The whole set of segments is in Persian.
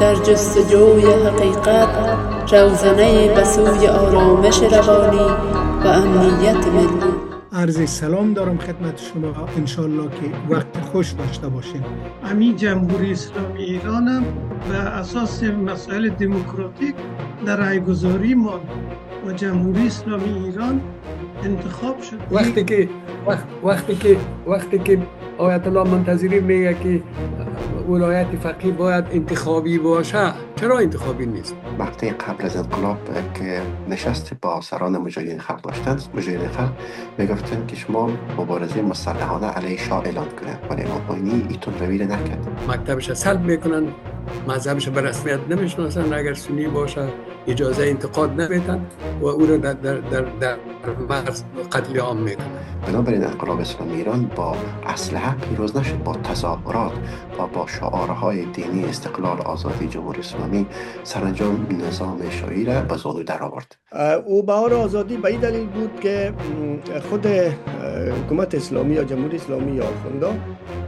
در جستجوی حقیقت، روزنه به سوی آرامش روانی و امنیت ملی. عرض سلام دارم خدمت شما، انشالله که وقت خوش داشته باشین. امی جمهوری اسلامی ایرانم و اساس مسائل دموکراتیک در رایگذاری ما و جمهوری اسلامی ایران انتخاب شد. وقتی که آیت الله منتظری میگه که ولایت فقیه باید انتخابی باشه، چرا انتخابی نیست؟ وقتی قبل از انقلاب که نشست با سران مجاهدین خلق داشتند، مجاهدین خلق میگفتند که شما مبارزه مسلحانه علیه شاه اعلان کنید، ولی امام خمینی ایتون رویه نکرد. مکتبش سلب میکنن، مذهبش به رسمیت نمیشناسن، اگر سنی باشه اجازه انتقاد نمیدن و او را در مرز قتل عام میکنن. بنابراین انقلاب اسلامی ایران با اسلحه پیروز نشد، با تظاهرات و با شعارهای دینی استقلال آزادی جمهوری اسلامی سرانجام نظام شاهی را به زانو در آورد. او بهار آزادی به این دلیل بود که خود حکومت اسلامی یا جمهوری اسلامی یا آخوندا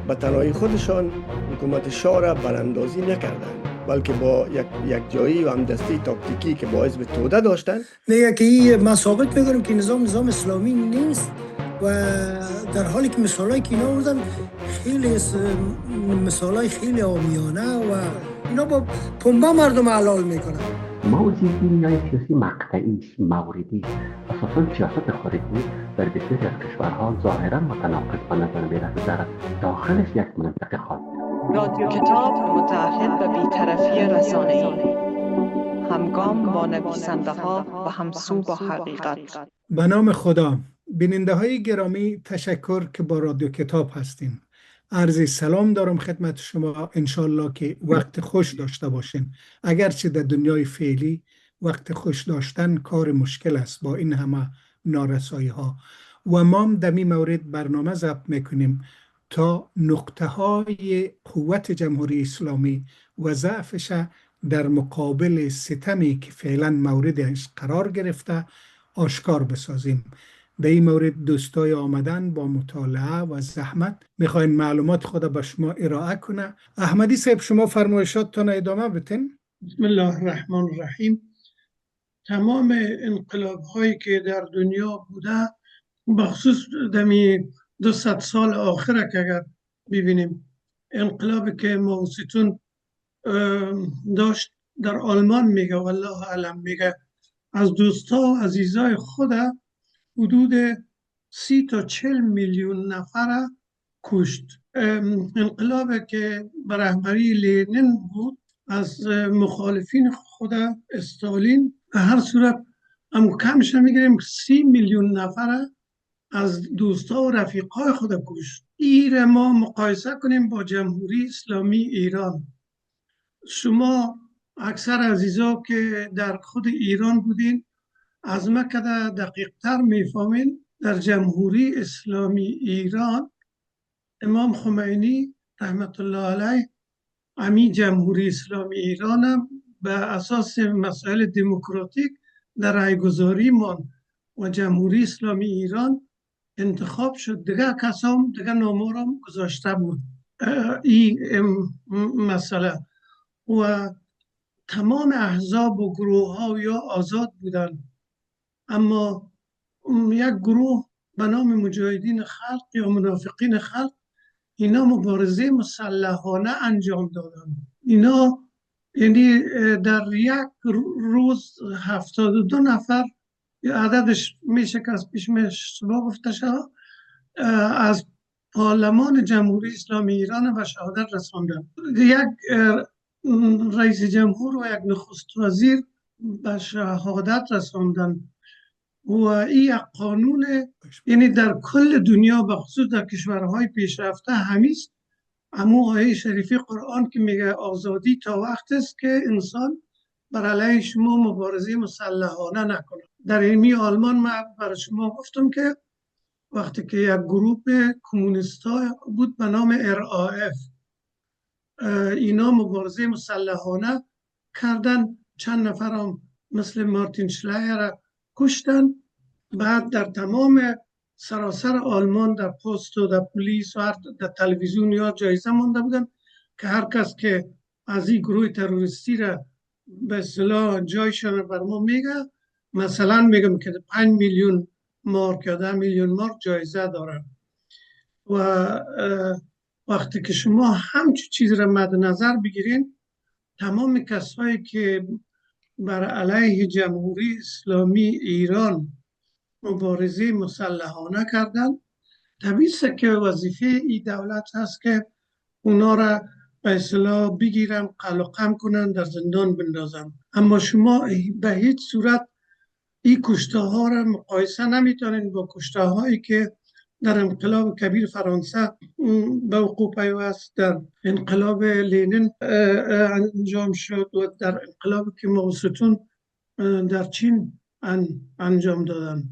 به تنهایی خودشان حکومت شاه را براندازی نکردند، بلکه با یک جایی و همدستی تاکتیکی که باعث به توده داشتن. میگه که این ما ثابت میکنیم که نظام اسلامی نیست و در حالی که مثالایی که اینا آوردن خیلی مثالای خیلی عامیانه و اینا با پنبه مردم حلال میکنن. موضوع دینی سیاسی مقطعی موردی اساساً سیاست خارجی در بسیاری از کشورها ظاهراً متناقض به نظر میرسد در داخلش یک منطقه خاص. رادیو کتاب متعهد به بی‌طرفی رسانه‌ای، همگام با نویسنده‌ها و همسو با حقیقت. به نام خدا. بیننده های گرامی، تشکر که با رادیو کتاب هستین. عرض سلام دارم خدمت شما، انشالله که وقت خوش داشته باشین. اگرچه در دنیای فعلی وقت خوش داشتن کار مشکل است با این همه نارسایی ها و ما در این مورد برنامه ضبط میکنیم تا نقطه های قوت جمهوری اسلامی و ضعفش در مقابل ستمی که فعلا موردش قرار گرفته آشکار بسازیم. در این مورد دوستای آمدن با مطالعه و زحمت میخواین معلومات خود به شما ارائه کنه. احمدی صاحب، شما فرمایشاتتان ادامه بتین. بسم الله الرحمن الرحیم. تمام انقلاب هایی که در دنیا بوده، بخصوص دمی 200 سال آخره که اگر ببینیم، انقلابی که ماو زیتون داشت در آلمان میگه والله اعلم، میگه از دوستا و عزیزای خود حدود 30 تا 40 میلیون نفر کشت. انقلابی که به رهبری لنین بود، از مخالفین خود استالین به هر صورت هم کمش میگیریم 30 میلیون نفر از دوستا و رفیقای خود کشت. این ما مقایسه کنیم با جمهوری اسلامی ایران. شما اکثر عزیزا که در خود ایران بودین از ما که دقیق تر میفهمین، در جمهوری اسلامی ایران امام خمینی رحمت الله علیه امی جمهوری اسلامی ایران هم به اساس مسائل دموکراتیک در رایگذاری ما و جمهوری اسلامی ایران انتخاب شد. دیگه کسام دیگه نامورم گذاشته بود این مسئله و تمام احزاب و گروه ها یا آزاد بودن، اما یک گروه به نام مجاهدین خلق یا منافقین خلق، اینا مبارزه مسلحانه انجام دادن. اینا یعنی در یک روز 72 نفر، عددش میشه که از پیش شما گفته شد، از پارلمان جمهوری اسلامی ایران به شهادت رساندن. یک رئیس جمهور و یک نخست وزیر به شهادت رساندن و این قانون، یعنی در کل دنیا به خصوص در کشورهای پیشرفته همیست. امو آیه شریفی قرآن که میگه آزادی تا وقت است که انسان بر علیه شما مبارزه مسلحانه نکنه. در ایمی آلمان من برای شما گفتم که وقتی که یک گروه کمونیستا بود به نام RAF، اینا مبارزه مسلحانه کردن، چند نفر هم مثل مارتین شلایر کشتن. بعد در تمام سراسر آلمان در پست و در پلیس و در تلویزیون یا جایزه مانده بودن که هر کس که از این گروه تروریستی را به اصطلاح جایشان را بر ما میگه. مثلا میگم که 5 میلیون مارک یا 10 میلیون مارک جایزه داره و وقتی که شما همچون چیز را مد نظر بگیرین، تمام کسایی که بر علیه جمهوری اسلامی ایران مبارزه مسلحانه کردن، طبیعی است که وظیفه این دولت هست که اونا را به اصطلاح بگیرن، قلقم کنن، در زندان بندازن. اما شما به هیچ صورت این کشته ها را مقایسه نمیتونین با کشته هایی که در انقلاب کبیر فرانسه به وقوع پیوست، در انقلاب لنین انجام شد و در انقلابی که مائو زedong در چین انجام دادن.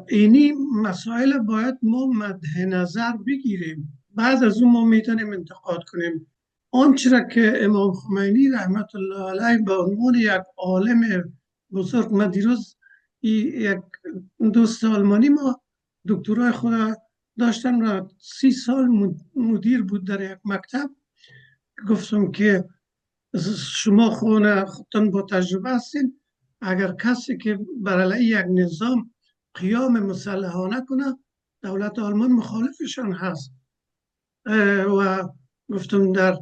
اینی مسائل باید ما مد نظر بگیریم، بعد از اون ما میتونیم انتقاد کنیم. آنچه را که امام خمینی رحمت الله علیه به عنوان یک عالم بزرگ، من دیروز یک دوست آلمانی ما دکترای خود داشتم را 30 سال مدیر بود در یک مکتب، گفتم که شما خودتان با تجربه هستین، اگر کسی که بر علیه یک نظام قیام مسلحانه کنه، دولت آلمان مخالفشان هست و گفتم در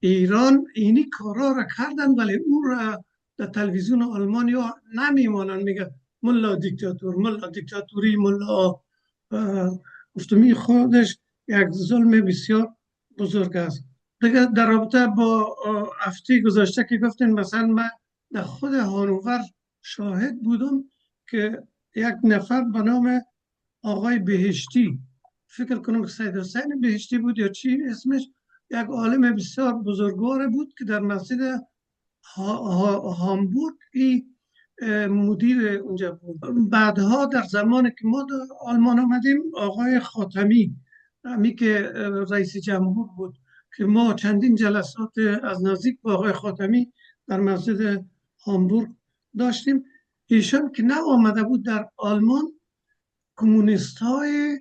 ایران اینی کارا را کردن ولی او را در تلویزیون آلمانی ها نمیمانن، میگه ملا دیکتاتور، ملا دیکتاتوری، ملا. گفتم این خودش یک ظلم بسیار بزرگ است. دیگه در رابطه با هفته گذشته که گفتن، مثلا من در خود هانوور شاهد بودم که یک نفر به نام آقای بهشتی، فکر کنم که سید حسین بهشتی بود یا چی اسمش، یک عالم بسیار بزرگوار بود که در مسجد هامبورگ مدیر اونجا بود. بعدها در زمانی که ما در آلمان آمدیم، آقای خاتمی همی که رئیس جمهور بود که ما چندین جلسات از نزدیک با آقای خاتمی در مسجد هامبورگ داشتیم. ایشان که نه آمده بود در آلمان، کمونیست های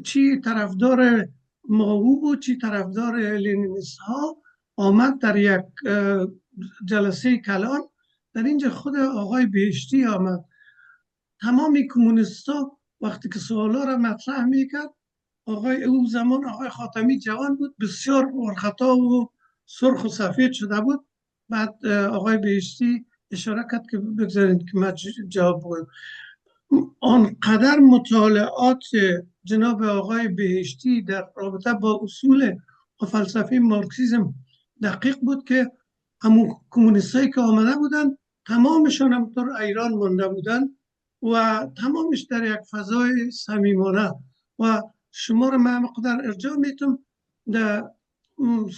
چی طرفدار مائو بود چی طرفدار لنینیست ها آمد در یک جلسه کلان. در اینجا خود آقای بهشتی آمد. تمامی کمونیست ها وقتی که سوالا را مطرح میکرد، او زمان آقای خاتمی جوان بود، بسیار پرخطا و سرخ و سفید شده بود. بعد آقای بهشتی اشاره کرد که بگذارید که من جواب بگویم. آنقدر مطالعات جناب آقای بهشتی در رابطه با اصول و فلسفه مارکسیسم دقیق بود که همون کمونیستایی که آمده بودن تمامشان همطور ایران مانده بودن و تمامش در یک فضای صمیمانه. و شما رو من مقدار ارجاع میتونم در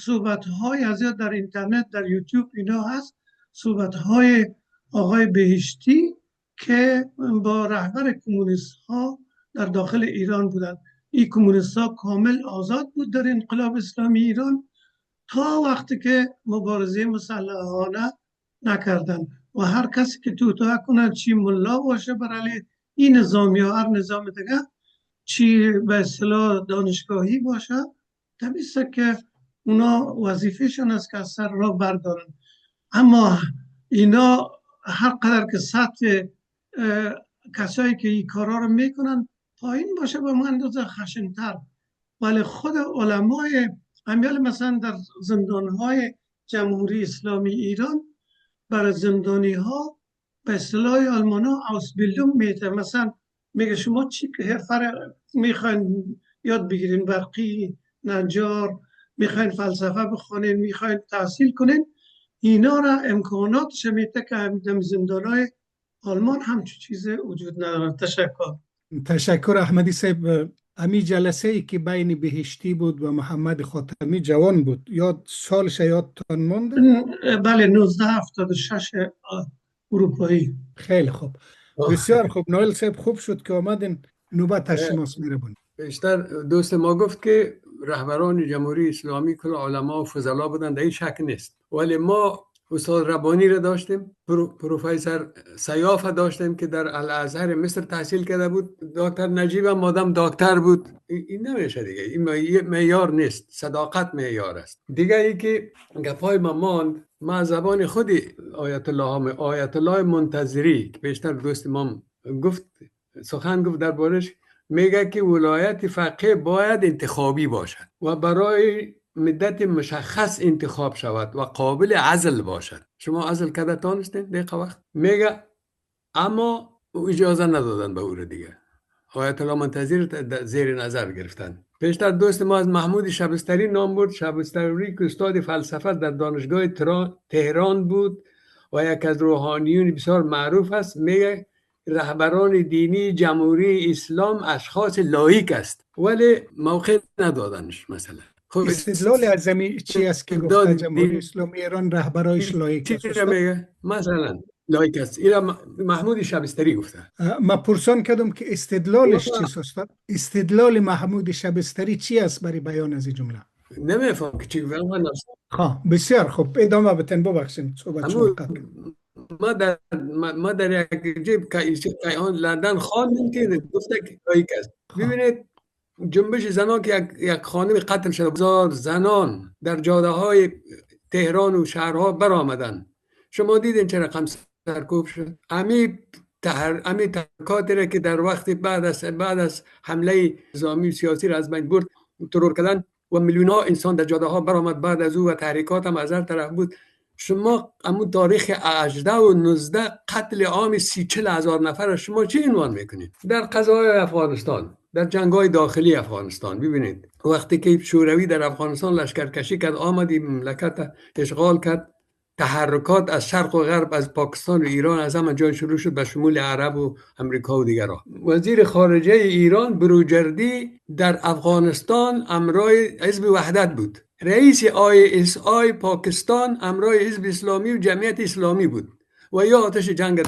صحبت‌های از یاد در اینترنت در یوتیوب اینا هست، صحبت‌های آقای بهشتی که با رهبر کمونیست ها در داخل ایران بودند. این کمونیست ها کامل آزاد بود در انقلاب اسلامی ایران تا وقتی که مبارزه مسلحانه نکردن و هر کسی که توطئه کنه، چی ملا باشه بر علیه این نظام یا هر نظام دیگه، چی به اصطلاح دانشگاهی باشه، طبیعی است که اونا وظیفهشون است که از سر را بردارن. اما اینا هر قدر که سطح کسایی که این کارا رو میکنن پایین باشه با من اندازه خشن‌تر، ولی خود علمای امیال مثلا در زندانهای جمهوری اسلامی ایران برای زندانی ها به اصطلاح آلمان ها اوسبیلدونگ میده. مثلا میگه شما چی حرفه میخواین یاد بگیرین، برقی، نجار، میخواین فلسفه بخونین، میخواین تحصیل کنین، اینا را امکاناتش میده که در زندانهای آلمان همچون چیز وجود نداره. تشکر احمدی صاحب. امی جلسه ای که بین بهشتی بود و محمد خاتمی جوان بود، یاد سالش یادتان مونده؟ بله 1976 اروپایی. خیلی خوب، بسیار خوب. نوئل صاحب خوب شد که آمدین، نوبت از شماست میربون. بیشتر دوست ما گفت که رهبران جمهوری اسلامی کل علما و فضلا بودن، در این شک نیست، ولی ما استاد ربانی را داشتیم، پروفسور سیاف داشتیم که در الازهر مصر تحصیل کرده بود، دکتر نجیب هم آدم دکتر بود. این نمیشه دیگه، این معیار نیست، صداقت معیار است دیگه. ای که گپای ما ماند، ما زبان خود آیت الله منتظری که بیشتر دوست ما گفت، سخن گفت دربارش، میگه که ولایت فقیه باید انتخابی باشد و برای مدت مشخص انتخاب شود و قابل عزل باشد. شما عزل کرده تانستین دقیقه وقت؟ میگه اما اجازه ندادن به او را دیگه. آیت الله منتظر زیر نظر گرفتن. پیشتر دوست ما از محمود شبستری نام برد. شبستری که استاد فلسفه در دانشگاه تهران بود و یک از روحانیون بسیار معروف است، میگه رهبران دینی جمهوری اسلام اشخاص لایق است، ولی موقع ندادنش. مثلا خب استدلال اعظمی چی است که گفته جمهوری اسلامی ایران رهبرایش لایق است؟ مثلا لایق است. اینا محمود شبستری گفته. ما پرسان کردم که استدلالش چیست استاد؟ استدلال محمود شبستری چی است برای بیان از این جمله؟ نمیفهم که چی گفتم. بسیار خوب، ادامه بتن، ببخشید صحبت شما. ما در یک جیب که آن لندن خواندیم که گفته که لایق است. ببینید جنبش زنان که یک خانم قتل شده، بزار زنان در جاده های تهران و شهرها برآمدن. شما دیدین چه رقم سرکوب شد؟ امی تحرکاتی را که در وقت بعد از حمله نظامی سیاسی را از بین برد، ترور کردن و میلیون ها انسان در جاده ها برآمد بعد از او و تحریکات هم از هر طرف بود. شما امون تاریخ 18 و 19 قتل عام 30-40 هزار نفر شما چی عنوان میکنید؟ در قضای افغانستان، در جنگ‌های داخلی افغانستان ببینید، وقتی که شوروی در افغانستان لشکرکشی کرد، آمدی مملکت اشغال کرد، تحرکات از شرق و غرب، از پاکستان و ایران، از همه جای شروع شد به شمول عرب و امریکا و دیگرها. وزیر خارجه ایران بروجردی در افغانستان امرای حزب وحدت بود. رئیس ISI پاکستان امرای حزب اسلامی و جمعیت اسلامی بود و یا آتش جنگ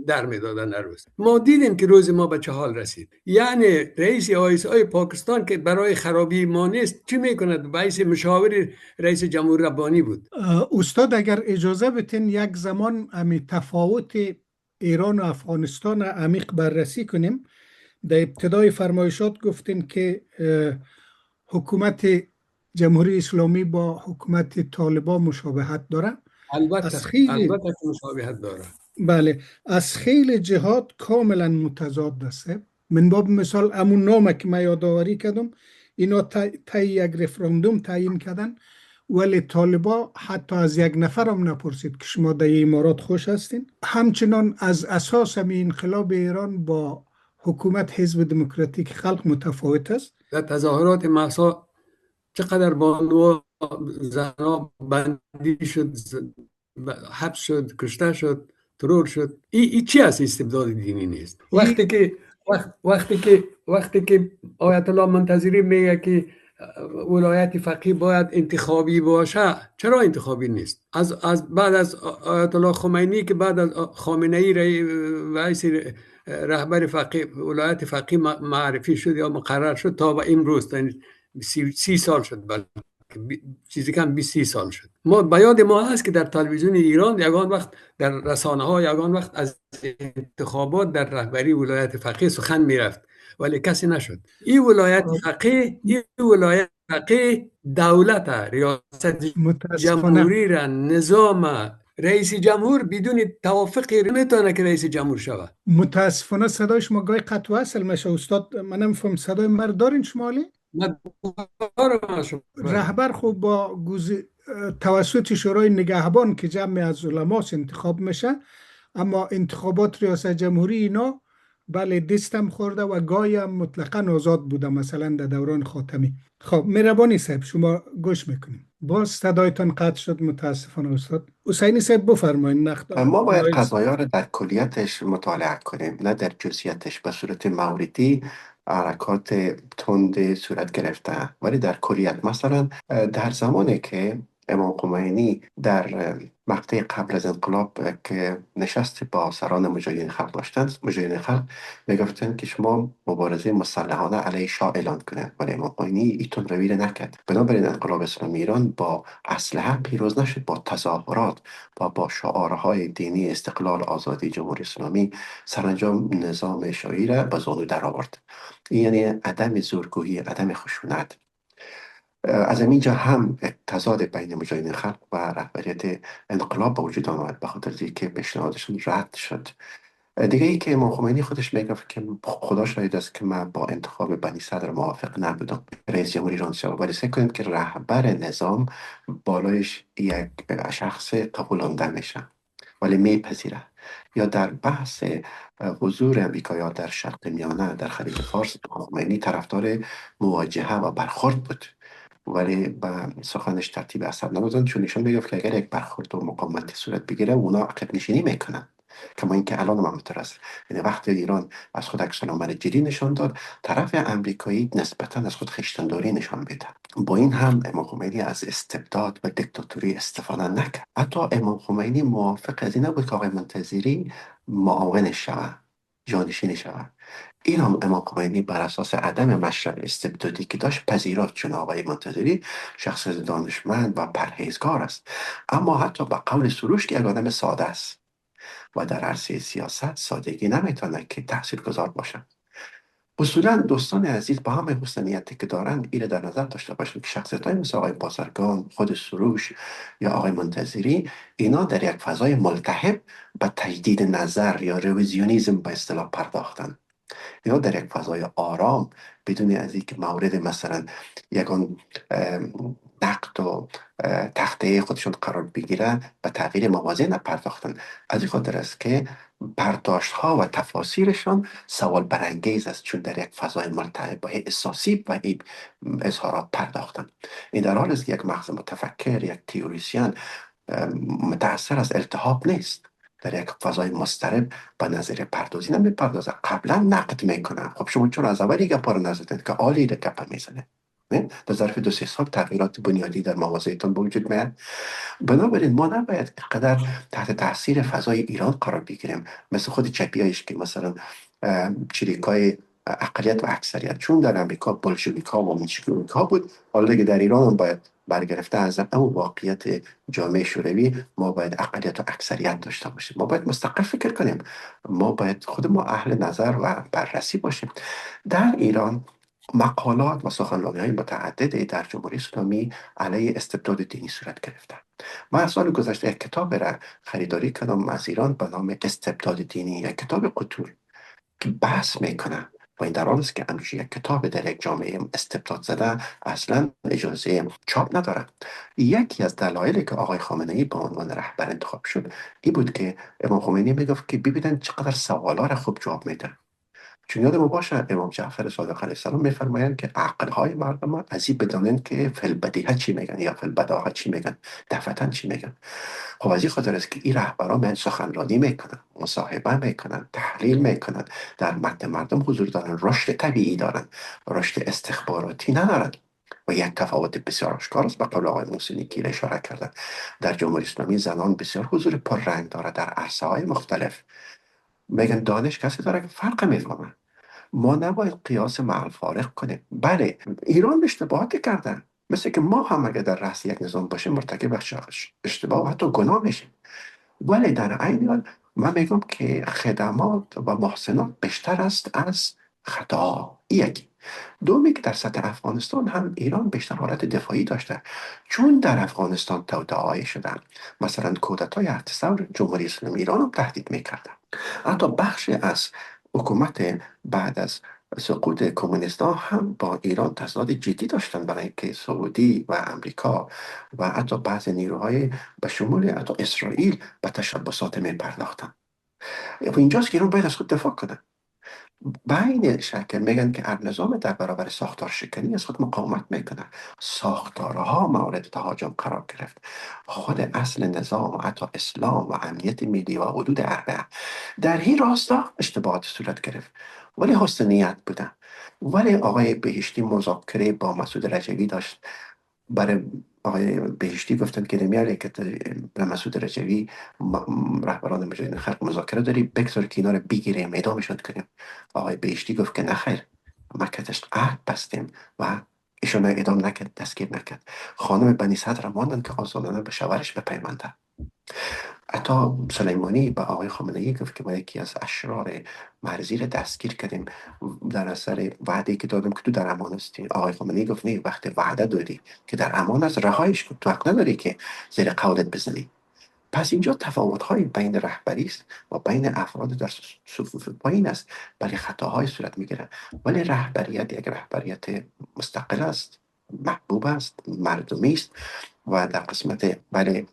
در میدادن هر روز. ما دیدیم که روز ما به چه حال رسید. یعنی رئیس ISI پاکستان که برای خرابی ما نیست، چی میکند؟ باعث مشاور رئیس جمهور ربانی بود. استاد اگر اجازه بتین یک زمان امی تفاوت ایران و افغانستان عمیق بررسی کنیم. در ابتدای فرمایشات گفتین که حکومت جمهوری اسلامی با حکومت طالبان مشابهت داره. البته مشابهت داره. بله، از خیلی جهات کاملا متضاد است. من باب مثال امون نامه که من یادآوری کردم، اینا تا یک رفراندوم تعیین کردن، ولی طالبا حتی از یک نفر هم نپرسید که شما در امارات خوش هستین. همچنان از اساس می انقلاب ایران با حکومت حزب دموکراتیک خلق متفاوت است. در تظاهرات مأسا چقدر بانو زنا بندی شد، حبس شد، کشته شد، ترور شد. این چی است؟ استبداد دینی نیست. وقتی که آیت الله منتظری میگه که ولایت فقیه باید انتخابی باشه، چرا انتخابی نیست؟ از بعد از آیت الله خمینی که بعد از خامنه‌ای رئیس رهبر فقیه ولایت فقیه معرفی شد یا مقرر شد تا به امروز 30 سال شد، بلکه چیزی کم 20 سال شد. ما بیاد ما هست که در تلویزیون ایران یگان وقت، در رسانه ها یگان وقت از انتخابات در رهبری ولایت فقیه سخن میرفت، ولی کسی نشد. این ولایت فقیه دولت ریاست جمهوری را، نظام رئیس جمهور بدون توافقی نمیتونه که رئیس جمهور شود. متاسفانه صدای شما گاهی قطع و وصل میشه استاد. من نمیفهم صدای مرا دارین شمالی؟ رهبر خوب با توسط شورای نگهبان که جمع از علماس انتخاب میشه، اما انتخابات ریاست جمهوری اینا بله دستم خورده و گاهی هم مطلقا آزاد بوده، مثلا در دوران خاتمی. خب مهربانی صاحب شما گوش میکنیم. باز صدایتان قطع شد متاسفانه استاد. حسینی صاحب بفرمایید. ما باید قضایا رو در کلیتش مطالعه کنیم، نه در جزئیاتش. به صورت موردی حرکات تند صورت گرفته، ولی در کلیت مثلا در زمانی که امام خمینی در مقطع قبل از انقلاب که نشست با سران مجاهدین خلق داشتند، مجاهدین خلق میگفتند که شما مبارزه مسلحانه علیه شاه اعلان کنید، ولی امام خمینی ایتون روی نکرد. بنابراین انقلاب اسلامی ایران با اسلحه پیروز نشد، با تظاهرات و با شعارهای دینی استقلال، آزادی، جمهوری اسلامی سرانجام نظام شاهی را به زانو در آورد. این یعنی عدم زورگویی، عدم خشونت. از اینجا هم تضاد بین مجاهدین خلق و رهبریت انقلاب به وجود آمد، به خاطر که پیشنهادشون رد شد. دیگه ای که امام خمینی خودش میگفت که خدا شاهد است که من با انتخاب بنی صدر موافق نبودم رئیس جمهوری ایران شد، ولی فکر کنیم که رهبر نظام بالایش یک شخص قبولانده میشه ولی میپذیره. یا در بحث حضور امریکایی‌ها در شرق میانه، در خلیج فارس، خمینی طرفدار مواجهه و برخورد بود، ولی به سخنش ترتیب اثر ندادن، چون ایشون میگفت که اگر یک برخورد و مقاومتی صورت بگیره اونا عقب نشینی میکنن، کما اینکه الان هم همینطور است. یعنی وقتی ایران از خود عکس‌العمل جدی نشان داد، طرف امریکایی نسبتا از خود خویشتن‌داری نشان میده. با این هم امام خمینی از استبداد و دیکتاتوری استفاده نکرد. حتی امام خمینی موافق از این نبود که آقای منتظری معاونش شود، جانشین شود. این هم امام خمینی بر اساس عدم مشرب استبدادی که داشت پذیرفت، چون آقای منتظری شخص دانشمند و پرهیزگار است، اما حتی با قول سروش که یک آدم ساده است و در عرصه سیاست سادگی نمیتونه که تاثیرگذار باشه. اصولا دوستان عزیز با همه حسن نیتی که دارن این در نظر داشته باشید که شخصیت‌های مثل آقای بازرگان، خود سروش یا آقای منتظری، اینا در یک فضای ملتهب به تجدید نظر یا رویزیونیسم به اصطلاح پرداختن. اینا در یک فضای آرام بدون از اینکه مورد مثلا یکان نقد و تخته خودشون قرار بگیره به تغییر موازین پرداختن. از این خاطر است که برداشت ها و تفاسیرشان سوال برانگیز است، چون در یک فضای مرتبط با احساسی و اظهارات پرداختن. این در حال است که یک مغز متفکر، یک تئوریسین متأثر از التهاب نیست، در یک فضای مضطرب با نظریه پردازی نمیپردازه، قبلا نقد میکنه. خب شما چون از اولی گپا رو نزدید که عالی در گپا میزنه، در ظرف 2-3 سال تغییرات بنیادی در موازیتان به وجود میاد. بنابراین ما نباید قدر تحت تاثیر فضای ایران قرار بگیریم مثل خود چپیایش که مثلا چریکای اقلیت و اکثریت، چون در امریکا بولشویک‌ها و منشویک‌ها بود، حالا دیگه در ایران هم باید برگرفته از اون واقعیت جامعه شوروی ما باید اقلیت و اکثریت داشته باشیم. ما باید مستقل فکر کنیم، ما باید خود ما اهل نظر و بررسی باشیم. در ایران مقالات و سخنرانی‌های متعددی در جمهوری اسلامی علیه استبداد دینی صورت گرفته. من سال گذشته یک کتاب را خریداری کردم از ایران به نام استبداد دینی، یک کتاب قطور که بحث میکنه و این در حال است که همیشه یک کتاب در یک جامعه استبداد زده اصلا اجازه چاپ نداره. یکی از دلایلی که آقای خامنه‌ای به عنوان رهبر انتخاب شد این بود که امام خمینی میگفت که ببینن چقدر سوالا را خوب جواب میده. چون یادم باشه امام جعفر صادق علیه السلام میفرمایند که عقلهای مردم از این بدانند که فی البدیهه چی میگن یا فی البداهه چی میگن، دفعتاً چی میگن. خب از این خاطر است که این رهبران من سخنرانی میکنن، مصاحبه میکنن، تحلیل میکنن، در متن مردم حضور دارن، رشد طبیعی دارن، رشد استخباراتی ندارن. و یک تفاوت بسیار آشکار است، به قول آقای محسنی که اشاره کردن، در جمهوری اسلامی زنان بسیار حضور پررنگ داره در عرصه‌های مختلف. میگن دانش کسی داره که فرق میفهمه. ما نباید قیاس مع الفارق کنیم. بله ایران اشتباهاتی کردن، مثل که ما هم اگر در رأس یک نظام باشیم مرتکب اشتباه و حتی گناه میشیم، ولی در عین حال من میگم که خدمات و محسنات بیشتر است از خطا. یکی. دومی که در سطح افغانستان هم ایران بیشتر حالت دفاعی داشته، چون در افغانستان توده‌ای شدن، مثلا کودتای 7 ثور جمهوری اسلامی ایران هم تهدید میکردن. حتی بخش از حکومت بعد از سقوط کمونیست‌ها هم با ایران تصادم جدی داشتن، برای اینکه سعودی و امریکا و حتی بعض نیروهای به شمول حتی اسرائیل به تشبسات می پرداختن. اینجاست که ایران باید از خود دفاع کنه. بین شکل میگن که هر نظام در برابر ساختار شکنی از خود مقاومت میکنه. ساختارها مورد تهاجم قرار گرفت. خود اصل نظام و حتی اسلام و امنیت ملی و حدود اربعه در این راستا اشتباهات صورت گرفت، ولی حسن نیت بودن. ولی آقای بهشتی مذاکره با مسعود رجوی داشت برای آقای بهشتی گفتن که نمیاره که مسعود رجوی رهبران مجاهدین خلق مذاکره داری بگذار که اینا رو بگیریم اعدامشون کنیم. آقای بهشتی گفت که نخیر، ما کتش عهد بستیم و ایشون اعدام نکرد، دستگیر نکرد. خانم بنی صدر ماندن که آزادانه به شوهرش بپیونده. حتی سلیمانی به آقای خامنه ای گفت که ما یکی از اشرار مرزی را دستگیر کردیم در اثر وعده که دادم که تو در امان هستی. آقای خامنه ای گفت نه، وقتی وعده دادی که در امان از رهایش کن، تو حق نداری که زیر قولت بزنی. پس اینجا تفاوت‌های بین رهبری است و بین افراد در صفوف پایین است، ولی خطاهای صورت میگیره. ولی رهبریت یک رهبریت مستقل است، محبوب است، مردمی است و در قسمت ولی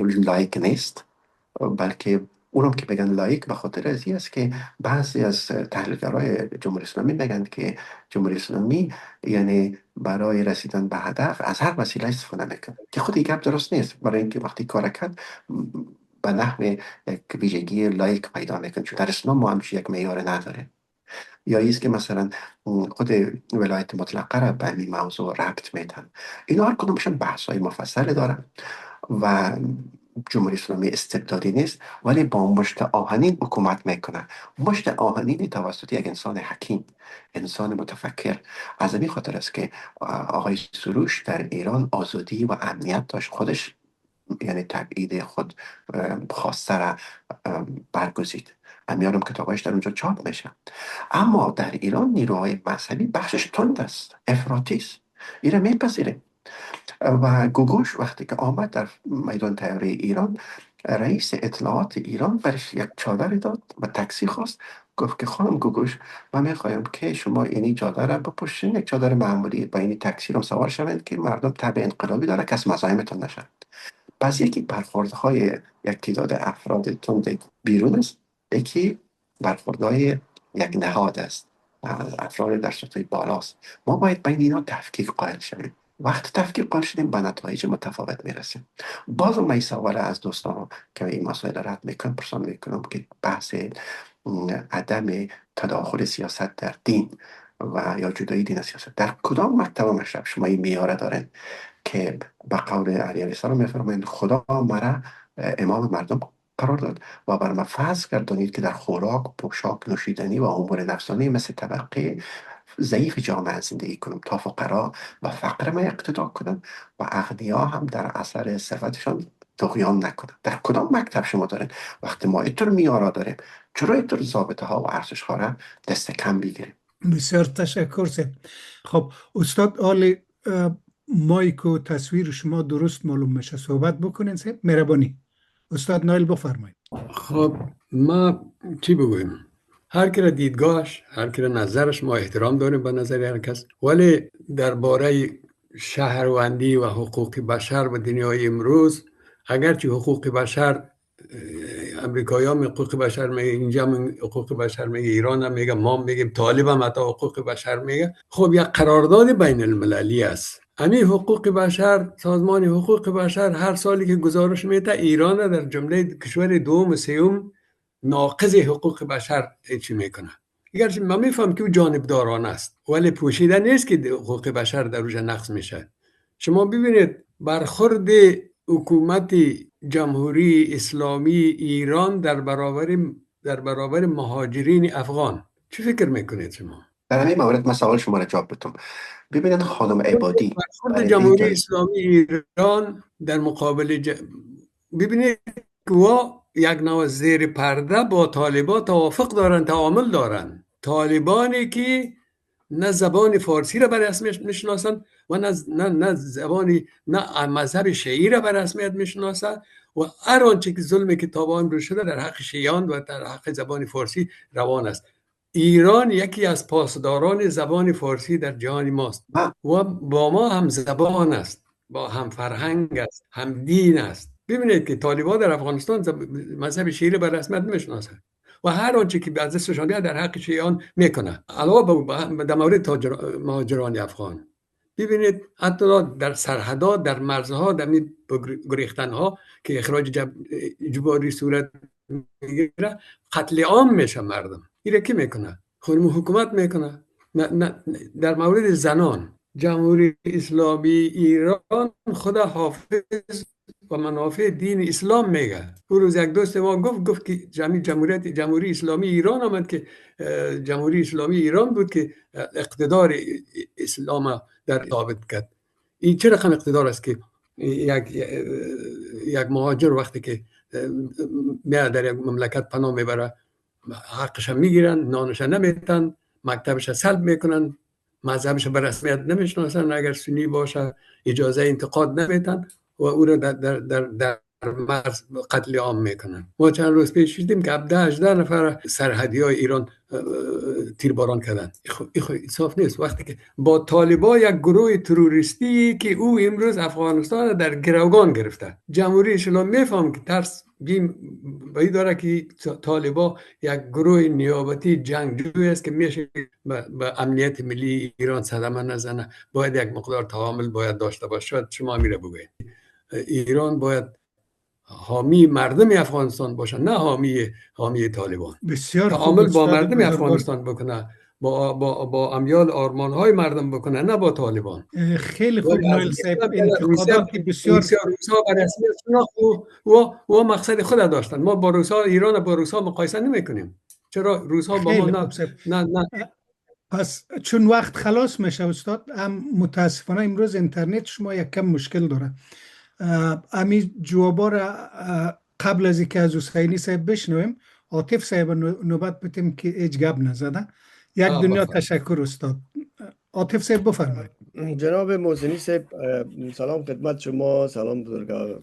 لایک نیست، بلکه اونم که بگن لایک به خاطر از این است که بعضی از تحلیلگرای جمهوری اسلامی بگن که جمهوری اسلامی یعنی برای رسیدن به هدف از هر وسیله استفاده میکنه، که خود این گپ درست نیست. برای اینکه وقتی کار کرد به نحو یک ویژگی لایک پیدا میکنه، چون در اسلام ما همچین یک معیار نداره. یا ایست که مثلا خود ولایت مطلقه را به این موضوع ربط میدن. اینا هر کدومشون بحث های مفصل دارن و جمهوری اسلامی استبدادی نیست، ولی با مشت آهنین حکومت میکنه. مشت آهنین توسط یک انسان حکیم، انسان متفکر. از این خاطر است که آقای سروش در ایران آزادی و امنیت داشت، خودش یعنی تبعید خود خواسته را برگزید. امیارم کتابایش در اونجا چاپ میشه. اما در ایران نیروهای مذهبی بخشش تند است، افراطی است، ایره میپذیره. و گوگوش وقتی که آمد در میدان تیاری ایران، رئیس اطلاعات ایران برش یک چادر داد و تاکسی خواست، گفت که خانم گوگوش من میخوایم که شما اینی چادر را بپوشین، یک چادر معمولی، با اینی تاکسی رو سوار شوید که مردم تبع انقلابی داره کس مزاحمتون نشد. پس یکی برخوردهای یک تعداد افراد تند بیرون است، یکی برخوردهای یک نهاد است، افراد در سطح بالاست. ما باید بین اینا تفکیک قائل شویم. وقت تفکیک قائل شدیم به نتایج متفاوت میرسیم. باز من سوال از دوستان که این مسائل رد میکنم پرسان میکنم که بحث عدم تداخل سیاست در دین و یا جدایی دین از سیاست در کدام مکتب مشرب شما این میاره دارن که به قول علی علیه السلام میفرمایند خدا مرا امام مردم قرار داد و بر ما فرض گردانید که در خوراک، پوشاک، نوشیدنی و امور نفسانی مثل طبقه ضعیف جامعه زندگی کنم تا فقرا و فقر ما اقتدا کنم و اغنیا هم در اثر ثروتشان طغیان نکنن. در کدام مکتب شما دارین؟ وقتی ما اینطور میارا داریم، چرا اینطور ضابطه ها و ارزش ها را دست کم بگیریم؟ بسیار تشکر سید. خب استاد عالی، مایک و تصویر شما درست معلوم میشه، صحبت بکنین سید. مهربانی استاد نایل بفرمایید. خب ما چی بگویم؟ هر کی را دیدگاهش، هر کی را نظرش، ما احترام داریم به نظر هر کس، ولی درباره شهروندی و حقوق بشر و دنیای امروز، اگرچه حقوق بشر امریکایی هم حقوق بشر میگه، اینجا هم حقوق بشر میگه، ایران هم میگه، ما میگیم، طالب هم حتی حقوق بشر میگه. خب یک قرارداد بین المللی است. همین حقوق بشر، سازمان حقوق بشر هر سالی که گزارش میده ایران در جمله کشور دوم و سوم ناقض حقوق بشر چی میکنه. اگرچه من میفهم که او جانبدارانه است، ولی پوشیده نیست که حقوق بشر در اوج نقض میشه. شما ببینید برخورد حکومت جمهوری اسلامی ایران در برابر مهاجرین افغان چی فکر میکنید شما؟ در همین مورد من سوال شما را جواب بدم. ببینید خانم عبادی، برخورد جمهوری اسلامی ایران در مقابل ببینید که یک نوع زیر پرده با طالبان توافق دارن، تعامل دارن. طالبانی که نه زبان فارسی را به رسمیت میشناسن و نه زبانی، نه مذهب شیعی را به رسمیت میشناسن و هر آنچه که ظلمی که تا امروز شده در حق شیعیان و در حق زبان فارسی روان است. ایران یکی از پاسداران زبان فارسی در جهان ماست و با ما هم زبان است، با هم فرهنگ است، هم دین است. ببینید که طالبان در افغانستان مذهب شیعی به رسمیت میشناسند و هر آنچه که از دستشان بیاد در حق شیعیان میکنه. علاوه در مورد مهاجران افغان ببینید حتی در سرحدات، در مرزها، در گریختنها که اخراج اجباری صورت میگیره، قتل عام میشه مردم. ایره کی میکنه؟ خود حکومت میکنه. در مورد زنان جمهوری اسلامی ایران خود حافظ و منافع دین اسلام میگه. اون روز یک دوست ما گفت که جمهوری اسلامی ایران آمد که جمهوری اسلامی ایران بود که اقتدار اسلام در ثابت کرد. این چه رقم اقتدار است که یک مهاجر وقتی که میاد در یک مملکت پناه میبره حقش میگیرن، نانش نمیتن، مکتبش سلب میکنن، مذهبش به رسمیت نمیشناسن، اگر سنی باشه اجازه انتقاد نمیتن و او را در مرز قتل عام میکنن. ما چند روز پیش دیدیم که 17-18 نفر سرحدی های ایران تیرباران کردن. این انصاف نیست وقتی که با طالبان یک گروه تروریستی که او امروز افغانستان در گروگان گرفته. جمهوری اسلامی میفهم که ترس باید داره که طالبان یک گروه نیابتی جنگجوی است که میشه به امنیت ملی ایران صدمه نزنه. باید یک مقدار تعامل باید داشته باشه. شاید شما میره بگوید ایران باید حامی مردم افغانستان باشه، نه حامی طالبان. بسیار تعامل با مردم بزرگوار. افغانستان بکنه، با امیال آرمان های مردم بکنه، نه با طالبان. خیلی خوب نایل صاحب، انتقادات بسیار روسا به رسمیت شناخت و مقصد خود داشتن. ما با روسا ایران با روسا مقایسه نمی کنیم. چرا روسا با ما نه. پس چون وقت خلاص میشه استاد، هم متاسفانه امروز اینترنت شما یک کم مشکل داره. امی جوابا را قبل از اینکه از حسینی صاحب بشنویم، عاطف صاحب نوبت بدیم که هیچ گپ نزده. یک دنیا تشکر استاد. عاطف صاحب بفرمایید. جناب محسنی صاحب، سلام خدمت شما، سلام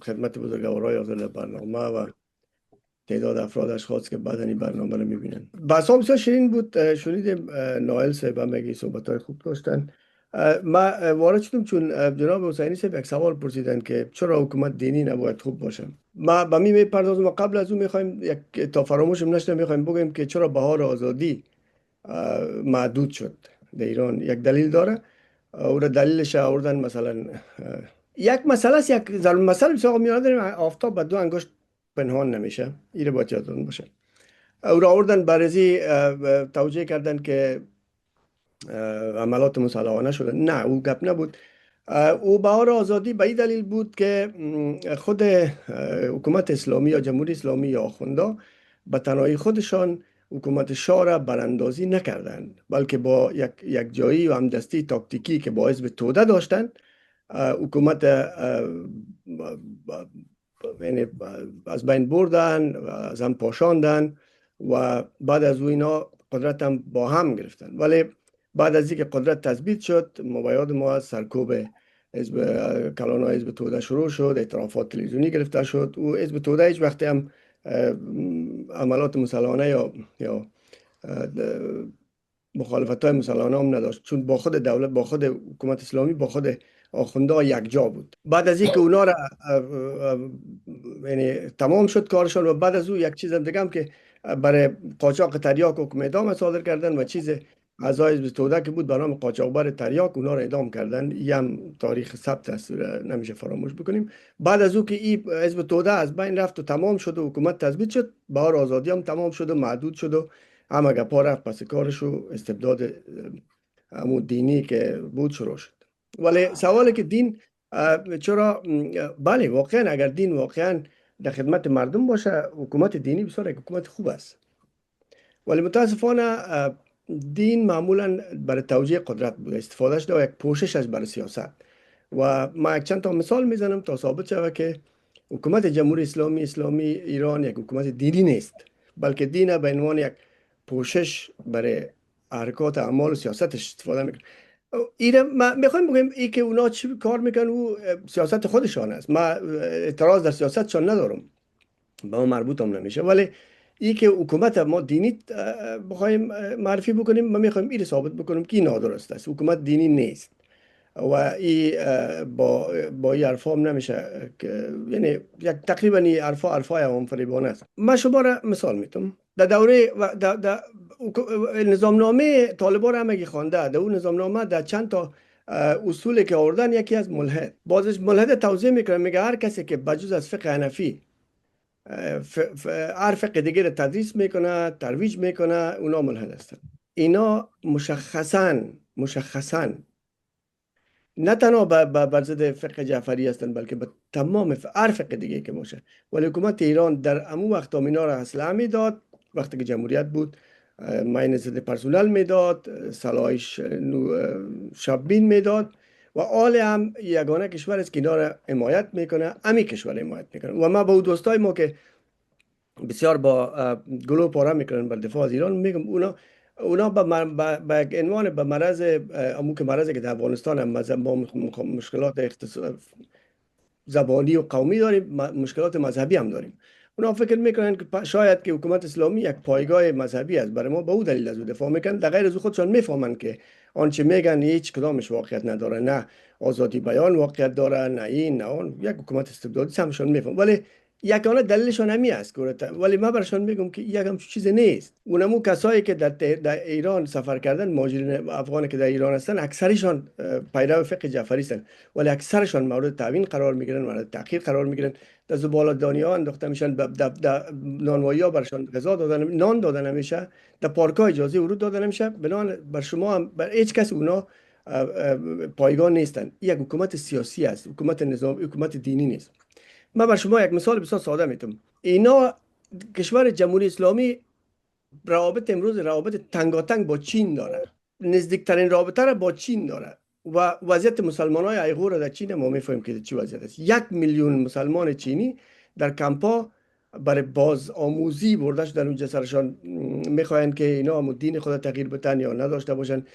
خدمت بزرگوارای حاضر برنامه و تعداد افراد که بعد این برنامه رو میبینن. بحثا بسیار شیرین بود. شنیدیم نایل صاحب هم میگه صحبت‌های خوب داشتن. ما وارد شدم چون جناب حسینی صاحب یک سوال پرسیدن که چرا حکومت دینی نباید خوب باشه. ما به می میپردازم. قبل از اون میخوایم یک تا فراموشم نشه میخوایم بگیم که چرا بهار آزادی محدود شد در ایران. یک دلیل داره. او را دلیلش آوردن مثلا یک مسئله است، یک مسئله بسیار میاد داریم. آفتاب به 2 انگشت پنهان نمیشه. این باید یادتون باشه. او را آوردن برزی توجیه کردن که عملات مسلحانه شده. نه، او گپ نبود. او بهار آزادی به این دلیل بود که خود حکومت اسلامی یا جمهوری اسلامی یا آخوندا به تنهایی خودشان حکومت شاه را براندازی نکردند، بلکه با یک جایی و همدستی تاکتیکی که با حزب توده داشتند حکومت از بین بردن و از هم پاشاندن و بعد از اینا قدرت هم با هم گرفتن. ولی بعد از اینکه قدرت تثبیت شد، یاد ما از سرکوب کلان‌های حزب توده شروع شد، اعترافات تلویزیونی گرفته شد و حزب توده هیچ وقتی هم عملات مسلحانه یا مخالفت‌های مسلحانه هم نداشت، چون با خود دولت، با خود حکومت اسلامی، با خود آخونده یک جا بود. بعد از اینکه اونا را یعنی تمام شد کارشان و بعد از او یک چیز دیگه هم که برای قاچاق تریاک حکم اعدام صادر کردن و چیز اعضای حزب توده که بود به نام قاچاقبر تریاک، اونا را اعدام کردن. هم تاریخ ثبت است، نمیشه فراموش بکنیم. بعد از او که این حزب توده از بین رفت و تمام شد و حکومت تثبیت شد، بهار آزادی هم تمام شد و محدود شد و همه گپا رفت پس کارش و استبداد همون دینی که بود شروع شد. ولی سوالی که دین چرا؟ بله واقعا اگر دین واقعا در خدمت مردم باشه، حکومت دینی بسیار یک حکومت خوب است. ولی متاسفانه دین معمولا برای توجیه قدرت بوده، استفادهش ده و یک پوشش از برای سیاست. و ما یک چند تا مثال میزنم تا ثابت شود که حکومت جمهوری اسلامی ایران یک حکومت دینی نیست، بلکه دین به عنوان یک پوشش برای حرکات اعمال و سیاستش استفاده میکنه. اینا ما میخوایم بگیم ای که اونا چی کار میکنن و سیاست خودشان است. ما اعتراض در سیاستشان ندارم، به ما مربوط هم نمیشه. ولی ای که حکومت ما دینی بخوایم معرفی بکنیم، ما میخوایم این ثابت بکنیم که این نادرست است. حکومت دینی نیست و این با این حرفا هم نمیشه که یعنی یک تقریبا این حرفای عوام فریبانه است. من شما را مثال میتونم. در دوره نظامنامه طالبان هم اگه خوانده، در اون نظامنامه در چند تا اصولی که آوردن، یکی از ملحد. بازش ملحد توضیح میکنه، میگه هر کسی که بجز از فقه حنفی هر فقه دیگه تدریس میکنه، ترویج میکنه، اونا ملحد هستن. اینا مشخصاً نه تنها بر ضد فقه جعفری هستند، بلکه به تمام هر فقه دیگه که باشه. ولی حکومت ایران در امو وقت اینا را اسلحه میداد، وقتی که جمهوریت بود ماین ضد پرسونل میداد، سلاحش شبین میداد و آل هم یگانه کشور است که اینا را حمایت میکنه، امی کشور حمایت میکنه. و ما با دوستای ما که بسیار با گلو پاره میکنن بر دفاع از ایران میگم اونا به عنوان به مرض امو که مرضی که در افغانستان هم با مشکلات زبانی و قومی داریم، مشکلات مذهبی هم داریم. اونا فکر میکنن که شاید که حکومت اسلامی یک پایگاه مذهبی است برای ما، به اون دلیل از او دفاع میکنن. در غیر از خودشان میفهمن که آنچه میگن هیچ کدامش واقعیت نداره، نه آزادی بیان واقعیت داره، نه این نه اون، یک حکومت استبدادی همشون میفهمن. ولی یکانه دلیلشان همی است. ولی ما برشان میگم که یک هم چیز نیست. اونمو کسایی که در ایران سفر کردن، مهاجرین افغان که در ایران هستن، اکثرشان پیرو فقه جعفری هستن، ولی اکثرشان مورد تعوین قرار میگیرن، مورد تأخیر قرار میگیرن، در زباله‌دانی ها انداخته میشن، در نانوایی ها برشان غذا دادن، نان دادن نمیشه، در پارک ها اجازه ورود دادن نمیشه. بنابراین بر شما هم بر هیچ کس اونا پایگاه نیستن. یک حکومت سیاسی است، حکومت نظام، حکومت دینی نیست. من بر شما یک مثال بسیار ساده میتونم. اینا کشور جمهوری اسلامی روابط امروز روابط تنگاتنگ با چین داره، نزدیکترین رابطه را با چین داره و وضعیت مسلمان های ایغور در چین ما میفهمیم که چی وضعیت است. 1 میلیون مسلمان چینی در کمپا برای باز آموزی برده شدن. اونجا سرشان میخواین که اینا هم دین خود تغییر بدن یا نداشته باشن.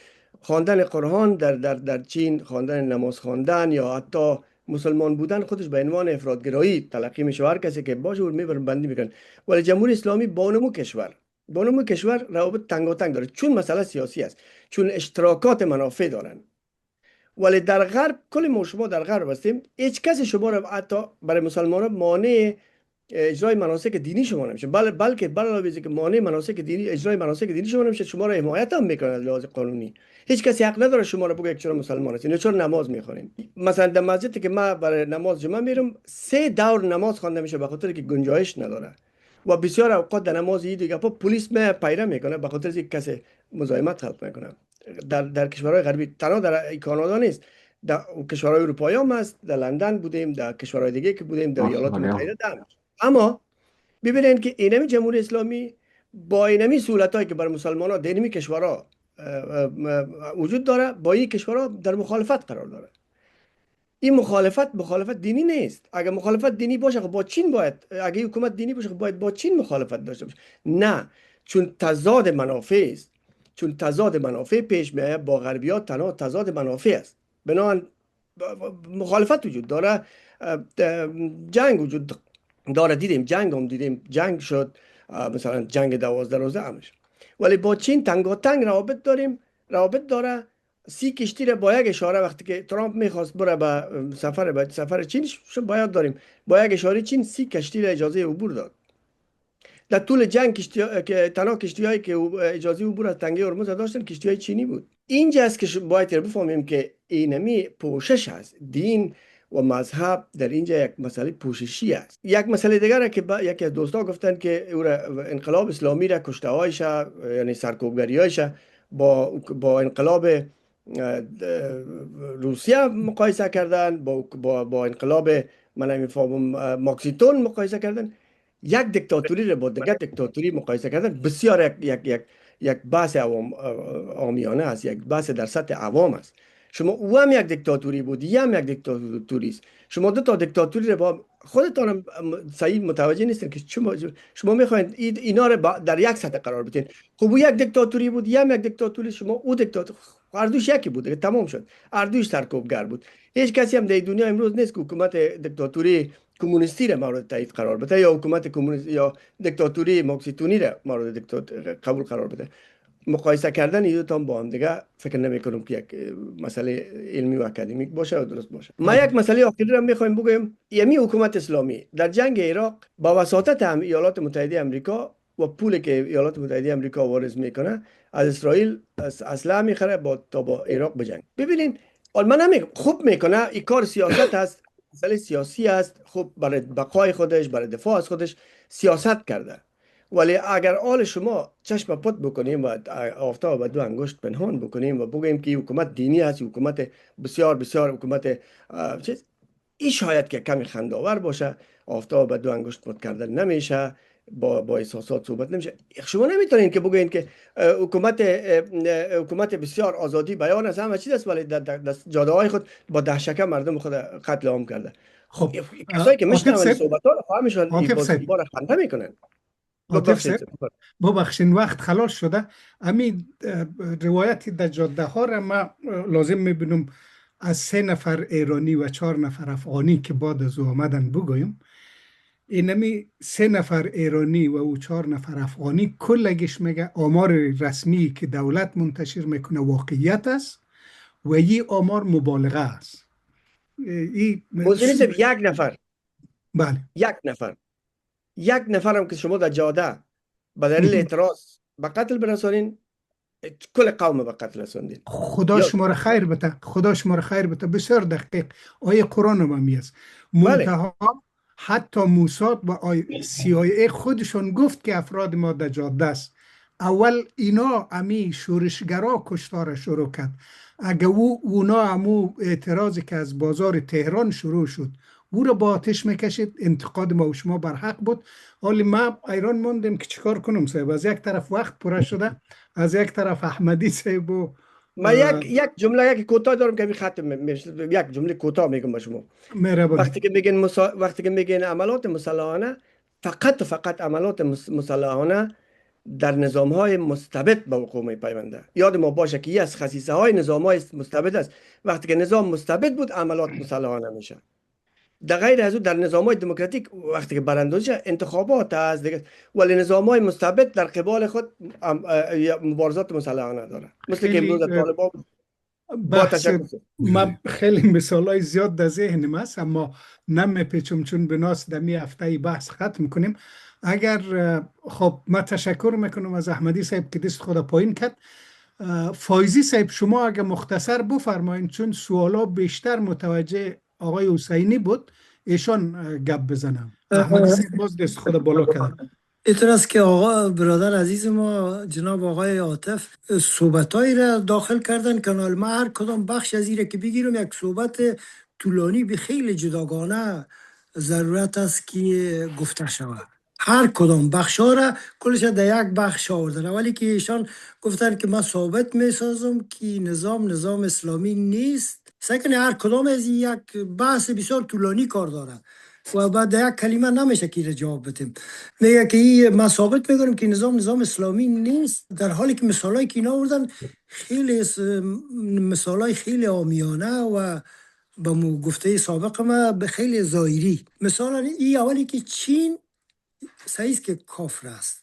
خواندن قرآن در چین، خواندن نماز خواندن یا حتی مسلمان بودن خودش به عنوان افراطگرایی تلقی میشه. هر کسی که باشه اون میبرن بندی میکنن. ولی جمهوری اسلامی با نمو کشور روابط تنگاتنگ داره، چون مسئله سیاسی است، چون اشتراکات منافع دارن. ولی در غرب، کل ما شما در غرب هستیم، هیچ کسی شما را حتی برای مسلمانان مانع اجرای مناسک دینی شما نمیشه، بلکه علاوه که مانع مناسک دینی، اجرای مناسک دینی شما نمیشه، شما را حمایت هم میکنه از لحاظ قانونی. هیچ کسی حق نداره شما را بگه چرا مسلمان هستین، چرا نماز میخونین. مثلا در مسجدی که ما برای نماز جمعه میرم 3 دور نماز خوانده میشه به خاطر که گنجایش نداره. و بسیار اوقات در نماز عید دیگه پلیس پیره میکنه به خاطر اینکه کسی مزاحمت خلق میکنه. در کشورهای غربی، تنها در کانادا نیست، در کشورهای اروپایی هم هست، در لندن بودیم، در کشورهای دیگه که بودیم، در ایالات متحده هم. اما ببینید که اینمی جمهوری اسلامی با اینمی سهولتایی که بر مسلمانان در اینمی کشورها وجود داره، با این کشورها در مخالفت قرار داره. این مخالفت دینی نیست. اگر مخالفت دینی باشه با چین باید، اگر حکومت دینی باشه باید با چین مخالفت داشته باشه. نه، چون تضاد منافع است، چون تضاد منافع پیش میاد با غربیات، تنها تضاد منافع است. بنابراین مخالفت وجود داره، جنگ وجود داره. دیدیم جنگ شد، مثلا جنگ 12 روزه همش. ولی با چین تنگاتنگ روابط داره. 30 کشتی را با یک اشاره، وقتی که ترامپ میخواست بره به سفر چین، باید داریم با یک اشاره چین 30 کشتی را اجازه عبور داد. در طول جنگ تنها کشتی‌هایی که اجازه عبور از تنگه هرمز داشتن کشتی‌های چینی بود. اینجا است که باید بفهمیم که اینمی پوشش است. دین و مذهب در اینجا یک مسئله پوششی است. یک مسئله دیگر که یکی از دوستا گفتن که انقلاب اسلامی را کشته‌هایش، یعنی سرکوبگری‌هایش با انقلاب روسیه مقایسه کردن، با انقلاب من نمی‌فهمم ماکسیتون مقایسه کردن. یک دیکتاتوری را با دیگر دیکتاتوری مقایسه کردن بسیار یک بحث عامیانه است، یک بحث در سطح عوام است. شما او هم یک دیکتاتوری بود، هم یک دیکتاتوری است. شما دو تا دیکتاتوری را با خودتان صحیح متوجه نیستین که شما میخواین اینا را در یک سطح قرار بدین. خب او یک دیکتاتوری بود، هم یک دیکتاتوری، شما او دیکتاتور، هر دوش یکی بود، تمام شد. هر دوش سرکوبگر بود. هیچ کسی هم در دنیا امروز نیست که حکومت دیکتاتوری کمونیستی را مورد تایید قرار بده یا حکومت کمونیست یا دیکتاتوری ماکسیتونی را مورد دیکتاتور قبول قرار بده. مقایسه کردن این دو تا با هم دیگه فکر نمی‌کنم که یک مسئله علمی و اکادمیک باشه و درست باشه. ما یک مسئله آخری را می‌خوایم بگویم. یعنی حکومت اسلامی در جنگ عراق با وساطت ایالات متحده آمریکا و پولی که ایالات متحده آمریکا وارد میکنه از اسرائیل اسلحه میخره تا با عراق بجنگ. ببینین، من نمیگم خوب میکنه، این کار سیاست است، مسئله سیاسی است. خب برای بقای خودش، برای دفاع از خودش سیاست کرده. ولی اگر آل شما چشم پت بکنیم و آفتاب به 2 انگشت پنهان بکنیم و بگیم که حکومت دینی است، حکومت بسیار بسیار حکومت چیز، این شاید که کمی خنداور باشه. آفتاب به 2 انگشت پت کردن نمیشه، با احساسات صحبت نمیشه. شما نمیتونین که بگین که حکومت بسیار آزادی بیان است، همه چیز است، ولی در جاده های خود با دهشکه مردم خود قتل عام کرده. خب کسایی که میشنون عاطف صحبت ها رو فهمشون عاطف صاحب، ایبار خنده میکنن. عاطف صاحب، ببخشین وقت خلاص شده. همین روایتی در جاده ها را ما لازم میبینم از 3 نفر ایرانی و 4 نفر افغانی که بعد از او آمدن بگویم. اینمی 3 نفر ایرانی و او 4 نفر افغانی کلگیش میگه آمار رسمی که دولت منتشر میکنه واقعیت است و این آمار مبالغه است. موضوع نیست یک نفر. بله، یک نفر هم که شما در جاده به دلیل اعتراض به قتل برسانین، کل قوم به قتل رساندین. خدا شما را خیر بده، خدا شما را خیر بده. بسیار دقیق آیه قرآن هم میست. منتها حتی موساد و CIA خودشون گفت که افراد ما در جاده است. اول اینا امی شورشگرا کشتار شروع کرد. اگه اونا امو اعتراضی که از بازار تهران شروع شد او را با آتش میکشید، انتقاد ما و شما بر حق بود. حالی ما ایران موندیم که چیکار کنم صاحب. از یک طرف وقت پره شده، از یک طرف احمدی صاحب و ما یک جمله یک کوتاه دارم که ختم یک جمله کوتاه میگم به شما. وقتی که میگن عملات مسلحانه، فقط عملات مسلحانه در نظام های مستبد به وقوع میپیونده. یاد ما باشه که یه از خصیصه های نظام های مستبد است. وقتی که نظام مستبد بود عملات مسلحانه میشه. در غیر از او در نظام های دموکراتیک وقتی که براندازی انتخابات است دیگه، ولی نظام های مستبد در قبال خود مبارزات مسلحانه داره، مثل که امروز طالبان با تشکر. ما خیلی مثالای زیاد در ذهنم است، اما نمیپیچم چون بناس دمی هفته بحث ختم کنیم. اگر خب ما تشکر میکنم از احمدی صاحب که دست خود پایین کرد. فایزی صاحب شما اگر مختصر بفرمایید، چون سوالا بیشتر متوجه آقای حسینی بود، ایشان گپ بزنم. احمدی صاحب باز دست خود بالا کرد. اعتراض که آقا برادر عزیز ما جناب آقای عاطف صحبتایی را داخل کردن کانال. ما هر کدام بخش از این که بگیرم یک صحبت طولانی به خیلی جداگانه ضرورت است که گفته شود. هر کدام بخش ها را کلش در یک بخش آوردن. اولی که ایشان گفتن که ما ثابت می سازم که نظام اسلامی نیست. سکن هر کدام از یک بحث بسیار طولانی کار داره و بعد یک کلمه نمیشه که جواب بدیم. میگه که ما ثابت میکنیم که نظام اسلامی نیست، در حالی که مثالایی که اینا آوردن خیلی مثالای خیلی عامیانه و به گفته سابق ما به خیلی ظاهری. مثلا این اولی که چین صحیح که کافر است،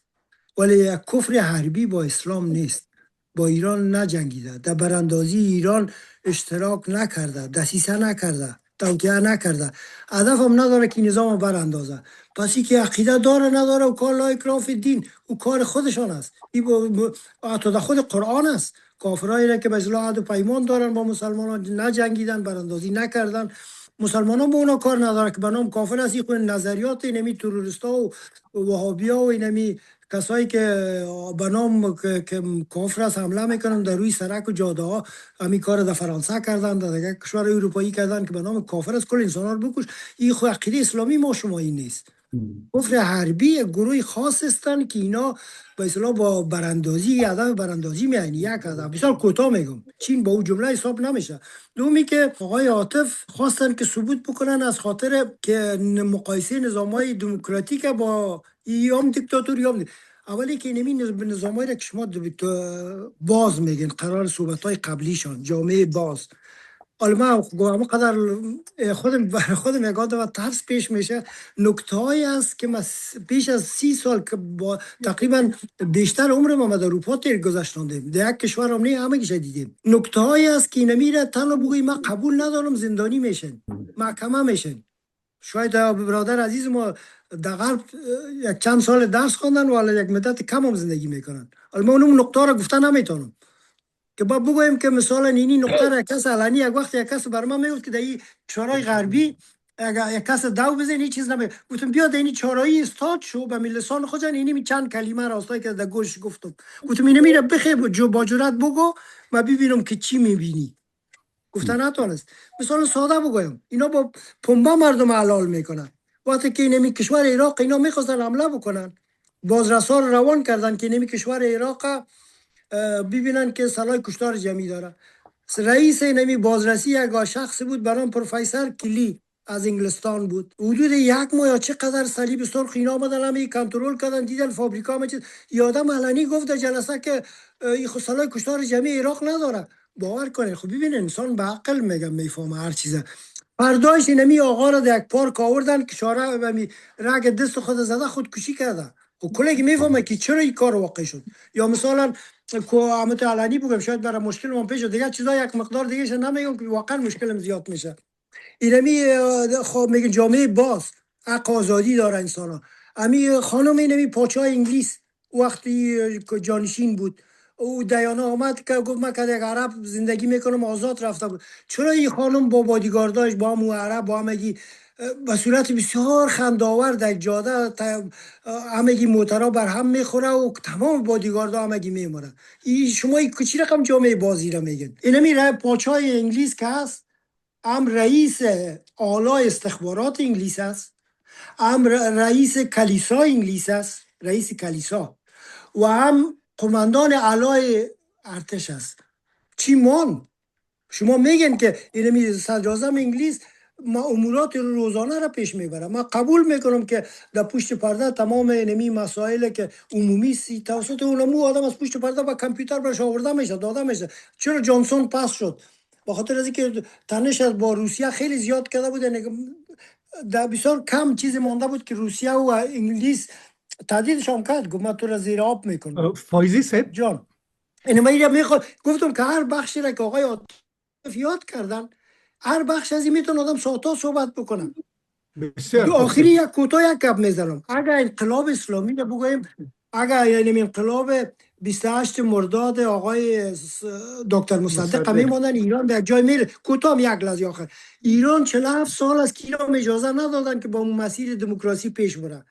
ولی یک کفر حربی با اسلام نیست. با ایران نجنگیده، در براندازی ایران اشتراک نکرده، دسیسه نکرده، توطئه نکرده، هدف هم نداره که نظام براندازه. پس که عقیده داره نداره و کار لا اکراه فی الدین، او کار خودشان است. این حتی در خود قرآن است. کافرایی را که به اصلاح عهد و پیمان دارن با مسلمانان نجنگیدن، براندازی نکردن، مسلمانان با اونا کار نداره که به نام کافر است. این نظریات اینمی تروریستا و وهابیا و اینمی کسایی که به نام که کافر است حمله میکنن در روی سرک و جاده ها، همین کار در فرانسه کردن، در دیگه کشور اروپایی کردن که به نام کافر است کل انسان رو بکش. این خو عقیده اسلامی ما شما این نیست. کفر حربی گروه خاص هستن که اینا به اصطلاح با براندازی، هدف براندازی میانی. یک هدف بسیار کوتاه میگم، چین با اون جمله حساب نمیشه. دومی که آقای عاطف خواستن که ثبوت بکنن از خاطر که مقایسه نظام‌های دموکراتیک با ایام دیکتاتوری هم. اولی که نمی نظام‌هایی را که شما باز میگین، قرار صحبت‌های قبلیشان جامعه باز، ما قدر خودم یکاد و ترس پیش میشه. نکته‌هایی است که پیش از 30 سال که با تقریبا بیشتر عمر ما در اروپا تیر گذشتاندیم، در یک کشور هم نه همه گیشه دیدیم. نکته‌هایی است که نمیره تنها بگویی ما قبول ندارم، زندانی میشن، محکمه میشن. شاید برادر عزیز ما در غرب یک چند سال درس خواندن و یک مدت کم هم زندگی میکنن. ما اون نکته را گفتن نمیتونم که با بگویم که مثلا اینی نقطه را کس علنی یک وقت یک کس بر ما میگفت که در این کشورهای غربی اگر یک کس دو بزن هیچ چیز نمیگه. گفتم بیاد اینی چارایی استاد شو به لسان خود اینی می چند کلمه راستایی که در گوش گفتم. گفتم اینو میره بخیر جو با جرات بگو و ببینم که چی میبینی. گفتن نتونست. مثلا ساده بگویم اینا با پنبه مردم حلال میکنن. وقتی که اینمی کشور عراق اینا میخواستن حمله بکنن، بازرسا رو روان کردن که اینمی کشور عراق ببینن که سلاح کشتار جمعی داره. رئیس اینمی بازرسی یک شخص بود برام پروفسور کلی از انگلستان بود. حدود 1 ماه یا چقدر صلیب سرخ اینا آمدن همه کنترل کردن، دیدن فابریکا همه چیز. یادم علنی گفت در جلسه که این خود سلاح کشتار جمعی عراق نداره. باور کنه. خب ببین انسان به عقل میگم میفهمه هر چیزه. فرداش اینمی آقا را در یک پارک آوردن که شاره رگ دست خود زده خودکشی کرده. خب کلی میفهمه که چرا این کار واقع شد. یا مثلا همت علنی بگم شاید برای مشکل من پیش دیگه چیزا یک مقدار دیگه شن نمیگم که واقعا مشکلم زیاد میشه. اینمی خب میگن جامعه باز حق آزادی داره انسانا. امی خانم اینمی پادشاه انگلیس وقتی جانشین بود او دیانا آمد که گفت من که یک عرب زندگی میکنم آزاد رفته بود. چرا این خانم با بادیگارداش با هم عرب با همگی به صورت بسیار خنده‌آور در جاده همگی موترا بر هم میخوره و تمام بادیگاردا همگی میمونه. این شما چی رقم جامعه بازی را میگن؟ اینمی پادشاه انگلیس که هست هم رئیس اعلی استخبارات انگلیس است، هم رئیس کلیسا انگلیس است، رئیس کلیسا، و هم قماندان اعلی ارتش است. چی مان؟ شما میگن که اینمی صدر اعظم انگلیس ما امورات روزانه را پیش میبرم. من قبول میکنم که در پشت پرده تمام اینمی مسائل که عمومی توسط علماء آدم از پشت پرده با کامپیوتر برش آورده میشه داده میشه. چرا جانسون پس شد؟ با خاطر از اینکه تنش با روسیه خیلی زیاد کرده بود. در بسیار کم چیز مونده بود که روسیه و انگلیس تهدیدشان کرد. گفت من تو را زیر آب میکنم. فایزی صاحب جان اینما میخواد گفتم که هر بخشی را که آقای عاطف یاد کردن هر بخش از این میتونه آدم ساعت‌ها صحبت بکنم. بسیار آخری یک کوتاه یک گپ میزنم. اگر انقلاب اسلامی رو بگویم، اگر یعنی انقلاب 28 مرداد آقای دکتر مصدق میموندن ایران در جای میره کوتاه یک لحظه آخر ایران 47 سال است که ایران اجازه ندادن که با اون مسیر دموکراسی پیش بره.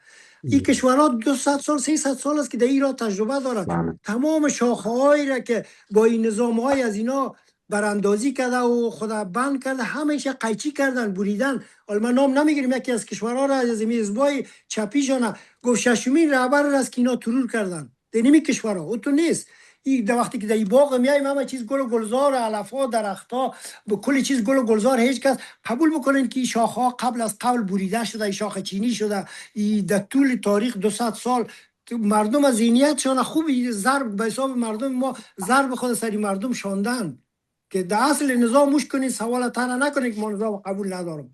این کشورها 200 سال 300 سال است که در ایران تجربه دارن. تمام شاخه‌هایی را که با این نظام‌های از اینا براندازی کرده و خدا بند کرده همیشه قیچی کردن بریدن. حالا من نام نمیگیرم. یکی از کشورها را از حزبای چپیشان گفت ششمین رهبر را که اینا ترور کردن. دینمی کشورها او تو نیست. این در وقتی که در این باغ میایم همه چیز گل و گلزار علفا درختها با کلی چیز گل و گلزار هیچ کس قبول بکنن که شاخه‌ها قبل از قبل بریده شده. شاخه چینی شده. در طول تاریخ 200 سال مردم از ذهنیتشان خوب ضرب به حساب مردم ما ضرب خود سری مردم شاندن که در اصل نظام مش کنید سوال طرح نکنید که ما نظام قبول ندارم.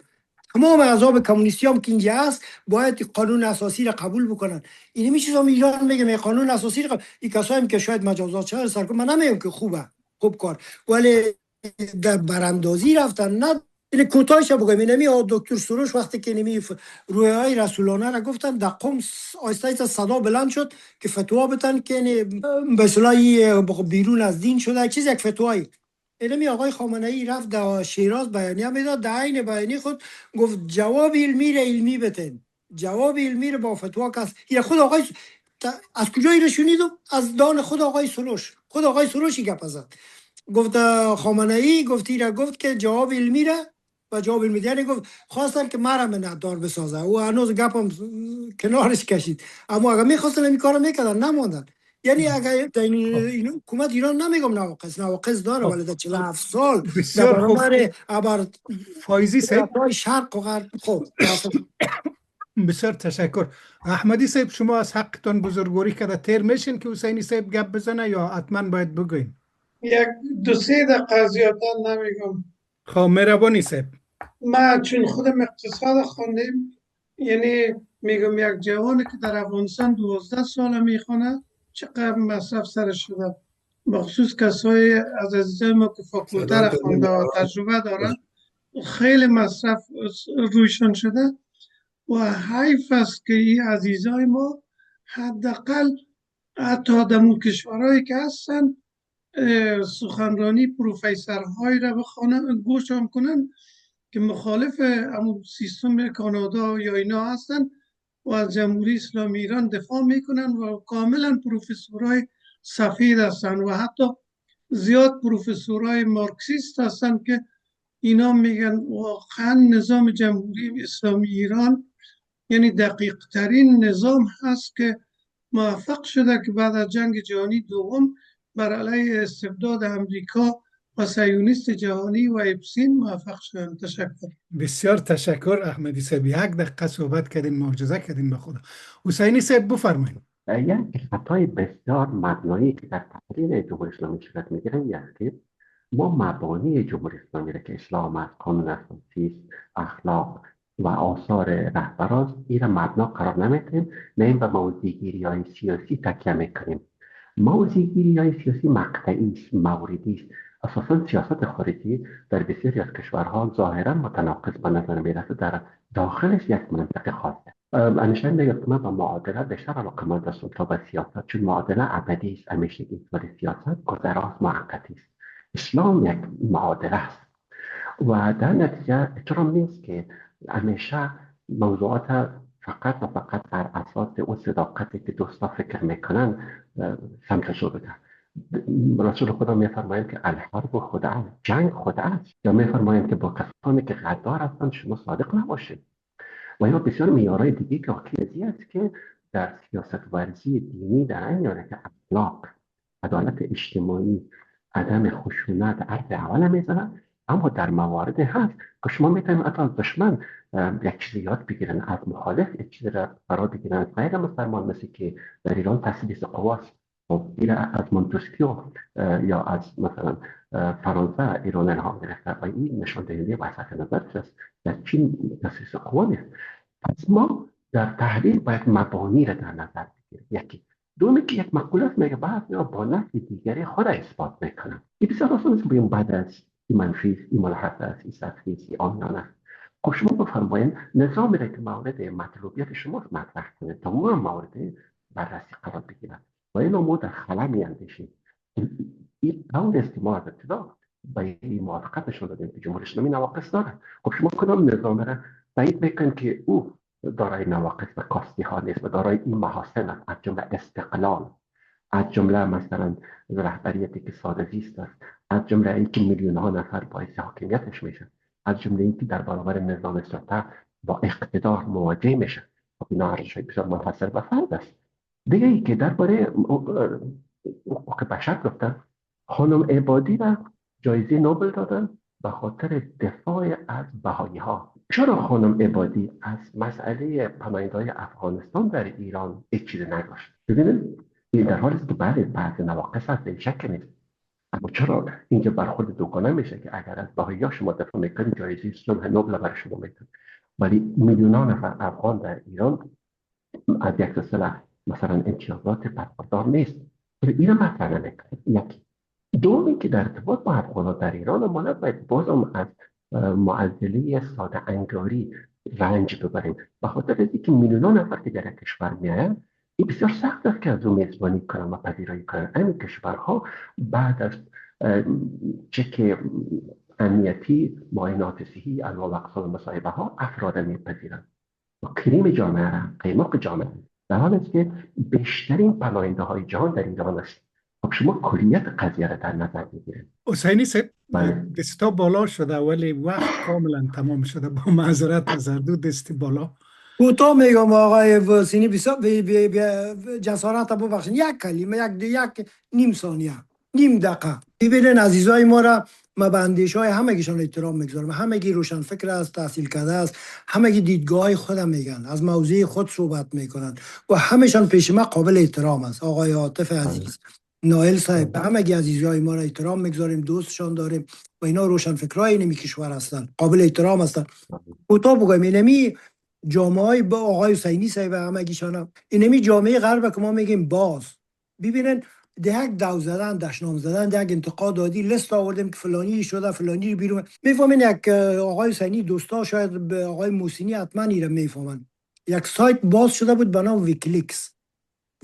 تمام احزاب کمونیستی هم که اینجا هست باید قانون اساسی را قبول بکنن. این میشه هم ایران میگم قانون اساسی را این کسایی که شاید مجازات شهر سر کنن من نمیگم که خوبه خوب کار ولی در براندازی رفتن. نه این کوتاهش بگم اینمی دکتر سروش وقتی که اینمی رویای رسولانه را گفتن در قم آیسته صدا بلند شد که فتوا بدن که به اصطلاح بیرون از دین شده چیز یک فتوایی. اینمی آقای خامنه ای رفت در شیراز بیانیه میداد. در عین بیانیه خود گفت جواب علمی را علمی بتین. جواب علمی را با فتوا کس یا خود آقای از کجایی را شنیدم؟ از دان خود آقای سروش. خود آقای سروشی گپ زد. گفت خامنه ای گفتی را گفت که جواب علمی را و جواب علمی دیگه گفت خواستن که مرا منعدار بسازه. او هنوز گپم کنارش کشید. اما اگر میخواستن این کارو میکردن نموندن. یعنی اگر این حکومت ایران نمیگم نواقص داره ولی در 47 سال بسیار خوب فایزی صاحب شرق و غرب خب بسیار تشکر. احمدی صاحب شما از حقتان بزرگواری کرده تیر میشین که حسینی صاحب گپ بزنه یا حتما باید بگوین؟ یک 2-3 دقیقه زیادتر نمیگم. خب مهربانی صاحب. ما چون خودم اقتصاد خوندیم یعنی میگم یک جوانی که در افغانستان 12 سال میخونه چقدر مصرف سرش شده. بخصوص کسای از عزیزای ما که فاکولته را خونده و تجربه دارن خیلی مصرف رویشان شده و حیف است که این عزیزای ما حداقل حتی در اون کشورهایی که هستن سخنرانی پروفسورهایی را بخوانن گوش هم کنن که مخالف همون سیستم کانادا یا اینا هستن و از جمهوری اسلامی ایران دفاع میکنن و کاملا پروفسورای سفید هستن و حتی زیاد پروفسورای مارکسیست هستن که اینا میگن واقعا نظام جمهوری اسلامی ایران یعنی دقیق ترین نظام هست که موفق شده که بعد از جنگ جهانی دوم بر علیه استبداد امریکا و صهیونیست جهانی و اپسین موفق شدن. تشکر. بسیار تشکر احمدی صاحب. 1 دقیقه صحبت کردین، معجزه کردین به خدا. حسینی صاحب بفرمایید. یک خطای بسیار مبنایی که در تحلیل جمهوری اسلامی صورت میگیره این است که ما مبانی جمهوری اسلامی را که اسلام است، قانون اساسی، اخلاق و آثار رهبراست این را مبنا قرار نمیدیم، نه این به موضوعگیری‌های سیاسی تکیه میکنیم. موضوعگیری‌های سیاسی مقطعی است، موردی است. اساساً سیاست خارجی در بسیاری از کشورها ظاهراً متناقض به نظر میرسه، در داخلش یک منطق خاصه. همیشه میگم که من به معادله بیشتر علاقه‌مند هستم تا به سیاست، چون معادله ابدی است، همیشگی، ولی سیاست گذراست، موقتی است. اسلام یک معادله است و در نتیجه احترام نیست که همیشه موضوعات فقط و فقط بر اساس اون صداقتی که دوستا فکر میکنن سمتشو بده. رسول خدا میفرمایند که الحرب خدعه، جنگ خدعه است، یا میفرمایند که با کسانی که غدار هستند شما صادق نباشید. و یا بسیار معیارهای دیگه که حاکی است که در سیاست ورزی دینی در این یاره که اخلاق، عدالت اجتماعی، عدم خشونت عرض اول میزنن، اما در موارد هست که شما میتونید حتی از دشمن یک چیزی یاد بگیرن، از مخالف یک چیزی را فرا بگیرن، از غیر مسلمان، مثل که در ایران تسلیس قواست. خب این از مونتسکیو یا از مثلا فرانسه ایران الهام گرفته و این نشان دهنده وسط نظر است. در چین تسلیس قوا نیست. پس ما در تحلیل باید مبانی را در نظر بگیریم. یکی دومی که یک مقوله است میگه بعضی با نفی دیگری خود اثبات میکنن. این بسیار آسان است بگیم بعد از این منفی است، این ملحظه است، این سطحی است، این آمیانه است. خب شما بفرمایید نظامی را که مورد مطلوبیت شما مطرح کنید تا ما مورد بررسی قرار بگیرد و این ما در خلا میاندیشیم. این قول است که ما از ابتدا به این موافقت نشان دادیم که جمهوری اسلامی نواقص داره. خب شما کدام نظام را تایید میکنید که او دارای نواقص و کاستی ها نیست و دارای این محاسن است، از جمله استقلال، از جمله مثلا رهبریتی که ساده زیست است، از جمله اینکه میلیون ها نفر باعث حاکمیتش میشن، از جمله اینکه در برابر نظام سلطه با اقتدار مواجه میشن. خب اینا ارزش‌های بسیار منحصر به فرد است. دیگه ای که درباره حقوق بشر گفتن، خانم عبادی را جایزه نوبل دادن به خاطر دفاع از بهایی ها. چرا خانم عبادی از مسئله پناهندگان افغانستان در ایران هیچ چیزی نگفت؟ ببینید این در حالی است که بعضی نواقص هست، این شک نیست، اما چرا اینجا برخورد دوگانه میشه که اگر از بهایی ها شما دفاع میکنید جایزه صلح نوبل برای شما میدن، ولی میلیونان نفر افغان در ایران از یک سلسله مثلا امتیازات برخوردار نیست. این مطرح نمیکنه. یکی دومی که در ارتباط با افغان‌ها در ایران ما باید بازم از معضله ساده انگاری رنج ببریم، به خاطر اینکه میلیونان نفر که در کشور میاین این بسیار سخت است که از اون میزبانی کنن و پذیرایی کنن. این کشورها بعد از چک امنیتی، معاینات صحی، انواع و اقسام مصاحبه ها افراد میپذیرن و کریم جامعه را، قیماق جامعه، در حالی است که بیشترین پناهنده های جهان در ایران است. خب شما کلیت قضیه را در نظر بگیرید. حسینی صاحب دستا بالا شده ولی وقت کاملا تمام شده، با معذرت از هر دو دستی بالا. کوتاه میگم آقای واسینی، بسیار جسارت ببخشید، یک کلمه، یک نیم ثانیه، نیم دقیقه. ببینین عزیزای ما را ما به اندیشه‌های همگیشان احترام میگذارم، همگی روشن فکر است، تحصیل کرده است، همگی دیدگاه خودم میگن، از موضوع خود صحبت میکنن و همشان پیش ما قابل احترام است. آقای عاطف عزیز، نائل صاحب، همگی عزیزای ما را احترام میگذاریم، دوستشان داریم و اینا روشن فکرای اینمی کشور هستن، قابل احترام هستن. کوتاه بگم اینمی جامعه با آقای حسینی صاحب همگیشان، اینمی جامعه غرب که ما میگیم باز، ببینن یک دو زدن، دشنام زدن، یک انتقاد دادی، لیست آوردیم که فلانی شده، فلانی بیرون میفهمین. یک آقای حسینی دوستا شاید به آقای موسینی حتما ایره میفهمن. یک سایت باز شده بود به نام ویکلیکس.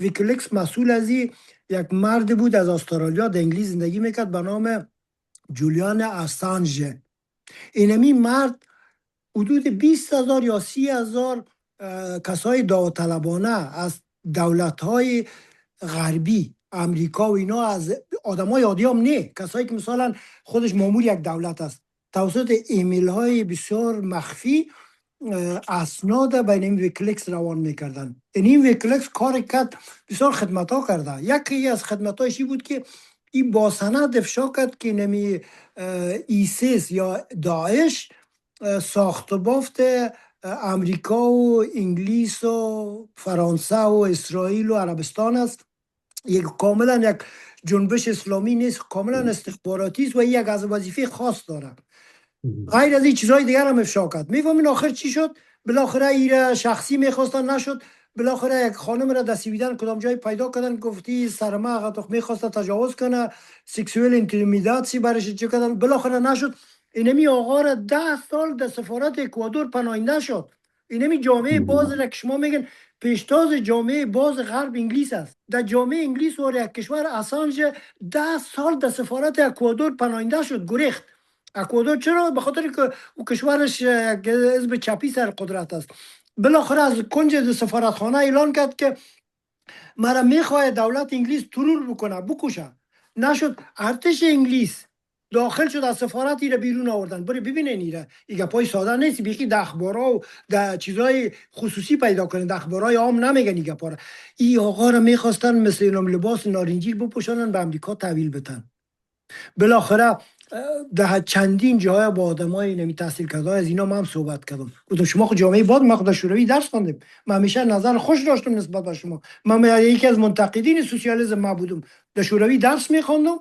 ویکلیکس مسئول از یک مرد بود از استرالیا، در انگلیس زندگی میکرد، به نام جولیان اسانژ. اینمی مرد حدود 20,000 یا 30,000 کسای داوطلبانه از دولت‌های غربی، امریکا و اینا، از آدمای عادی هم نه، کسایی که مثلا خودش مامور یک دولت است، توسط ایمیل های بسیار مخفی اسناد بین این ویکیلیکس روان میکردن. این ویکیلیکس کار کرد، بسیار خدمت ها کرده. یکی از خدمت هایشی بود که این با سند افشا کرد که نمی ایسیس یا داعش ساخت بافت امریکا و انگلیس و فرانسه و اسرائیل و عربستان است. کاملا یک جنبش اسلامی نیست، کاملا استخباراتی است و یک از وظیفه خاص داره. غیر از این چیزهای دیگر هم افشا کرد. میفهمین آخر چی شد؟ بالاخره ایره شخصی میخواستن، نشد. بالاخره یک خانم را دستیویدن کدام جای پیدا کردن، گفتی سرما آقا میخواست تجاوز کنه، سکسوال اینتیمیداسی برش چه کردن، بالاخره نشد. اینمی آقا را 10 سال در سفارت اکوادور پناهنده شد. اینمی جامعه باز را که شما میگن پیشتاز جامعه باز غرب انگلیس است. در جامعه انگلیس و یک کشور اسانج 10 سال در سفارت اکوادور پناهنده شد، گریخت. اکوادور چرا؟ به خاطر که او کشورش حزب چپی سر قدرت است. بالاخره از کنج سفارتخانه اعلان کرد که مرا میخواد دولت انگلیس ترور بکنه، بکشه. نشد. ارتش انگلیس داخل شد، از سفارت ایره بیرون آوردن. بری ببینین ایگه پای ساده نیست، بیخی در اخبارها و در چیزای خصوصی پیدا کنن، در اخبارهای عام نمیگن ایگه پاره. ای آقا را میخواستن مثل اینم لباس نارنجی بپوشانن، به امریکا تحویل بدن. بالاخره در چندین جای با آدمای نمی تحصیل کرده از اینا من هم صحبت کردم. گفتم شما خود جامعه باد، ما خود شوروی درس خوندیم، من همیشه نظر خوش داشتم نسبت به شما. من یکی از منتقدین سوسیالیسم ما بودم، در شوروی درس میخوندم،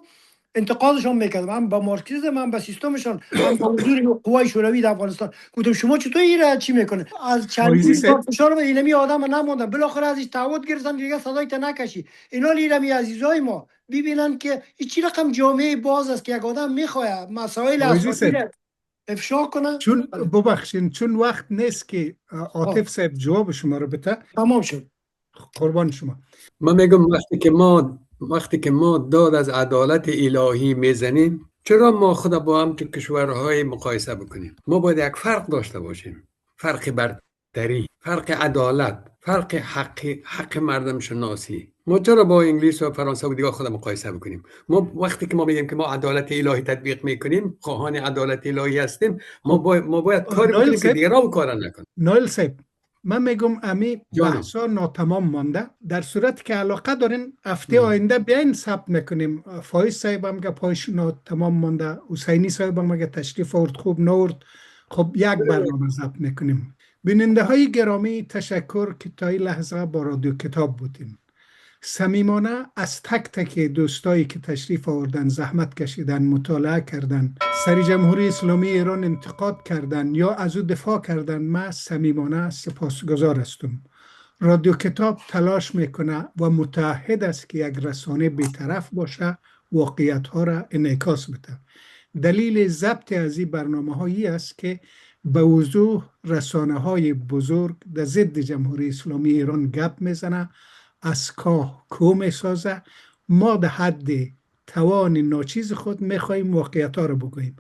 انتقادشون میکردم، هم با مارکسیسم، من با سیستمشون، هم با حضور قوای شوروی در افغانستان. گفتم شما چطور ایراد چی میکنه؟ از چندین سال فشار به اینمی آدم نموندن، بالاخره ازش تعهد گرفتن دیگه صدای تا نکشی. اینا لیرمی عزیزای ما ببینن که چی رقم جامعه باز است که یک آدم میخواد مسائل اساسی افشا کنه. چون ببخشین چون وقت نیست که عاطف صاحب جواب شما رو بده. تمام شد. قربان شما. من میگم وقتی که ما داد از عدالت الهی میزنیم، چرا ما خود با هم تو کشورهای مقایسه بکنیم؟ ما باید یک فرق داشته باشیم، فرق برتری، فرق عدالت، فرق حق مردم شناسی. ما چرا با انگلیس و فرانسه و دیگه خود مقایسه بکنیم؟ ما وقتی که ما میگیم که ما عدالت الهی تطبیق میکنیم، خواهان عدالت الهی هستیم، ما باید کاری بکنیم که دیگران کار نکنن. نایل صاحب، من میگم امی بحثا ناتمام مانده. در صورت که علاقه دارین هفته آینده بیاین ثبت میکنیم. فایز صاحب هم که پایش ناتمام مانده، حسینی صاحب هم که تشریف آورد خوب نورد، خب یک برنامه ثبت میکنیم. بیننده های گرامی، تشکر که تا این لحظه با رادیو کتاب بودین. صمیمانه از تک تک دوستایی که تشریف آوردن، زحمت کشیدن، مطالعه کردن، سری جمهوری اسلامی ایران انتقاد کردن یا از او دفاع کردن، من صمیمانه سپاسگزار هستم. رادیو کتاب تلاش میکنه و متعهد است که یک رسانه بی‌طرف باشه، واقعیت ها را انعکاس بده. دلیل ضبط از این برنامه هایی است که به وضوح رسانه های بزرگ در ضد جمهوری اسلامی ایران گپ میزنه، از کاه کو میسازه. ما در حد توان ناچیز خود میخواهیم واقعیت ها رو بگوییم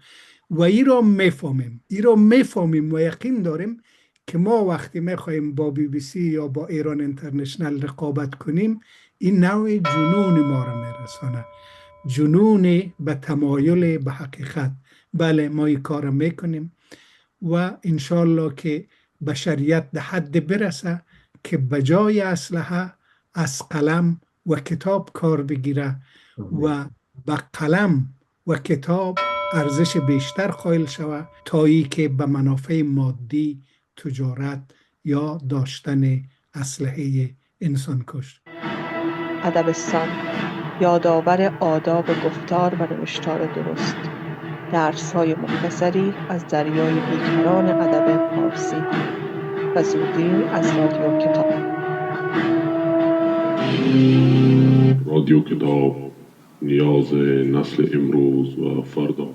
و این را میفهمیم و یقین داریم که ما وقتی میخواهیم با BBC یا با ایران اینترنشنل رقابت کنیم، این نوع جنون ما را میرسانه، جنون به تمایل به حقیقت. بله ما این کار میکنیم و انشالله که بشریت در حد برسه که بجای اسلحه از قلم و کتاب کار بگیره و به قلم و کتاب ارزش بیشتر قائل شود تا ای که به منافع مادی، تجارت یا داشتن اسلحه انسان کش. ادبستان، یادآور آداب گفتار و نوشتار درست. درس‌های مختصری از دریای بیکران ادب فارسی و زودی از رادیو کتاب. رادیو کتاب، نیاز نسل امروز و فردا.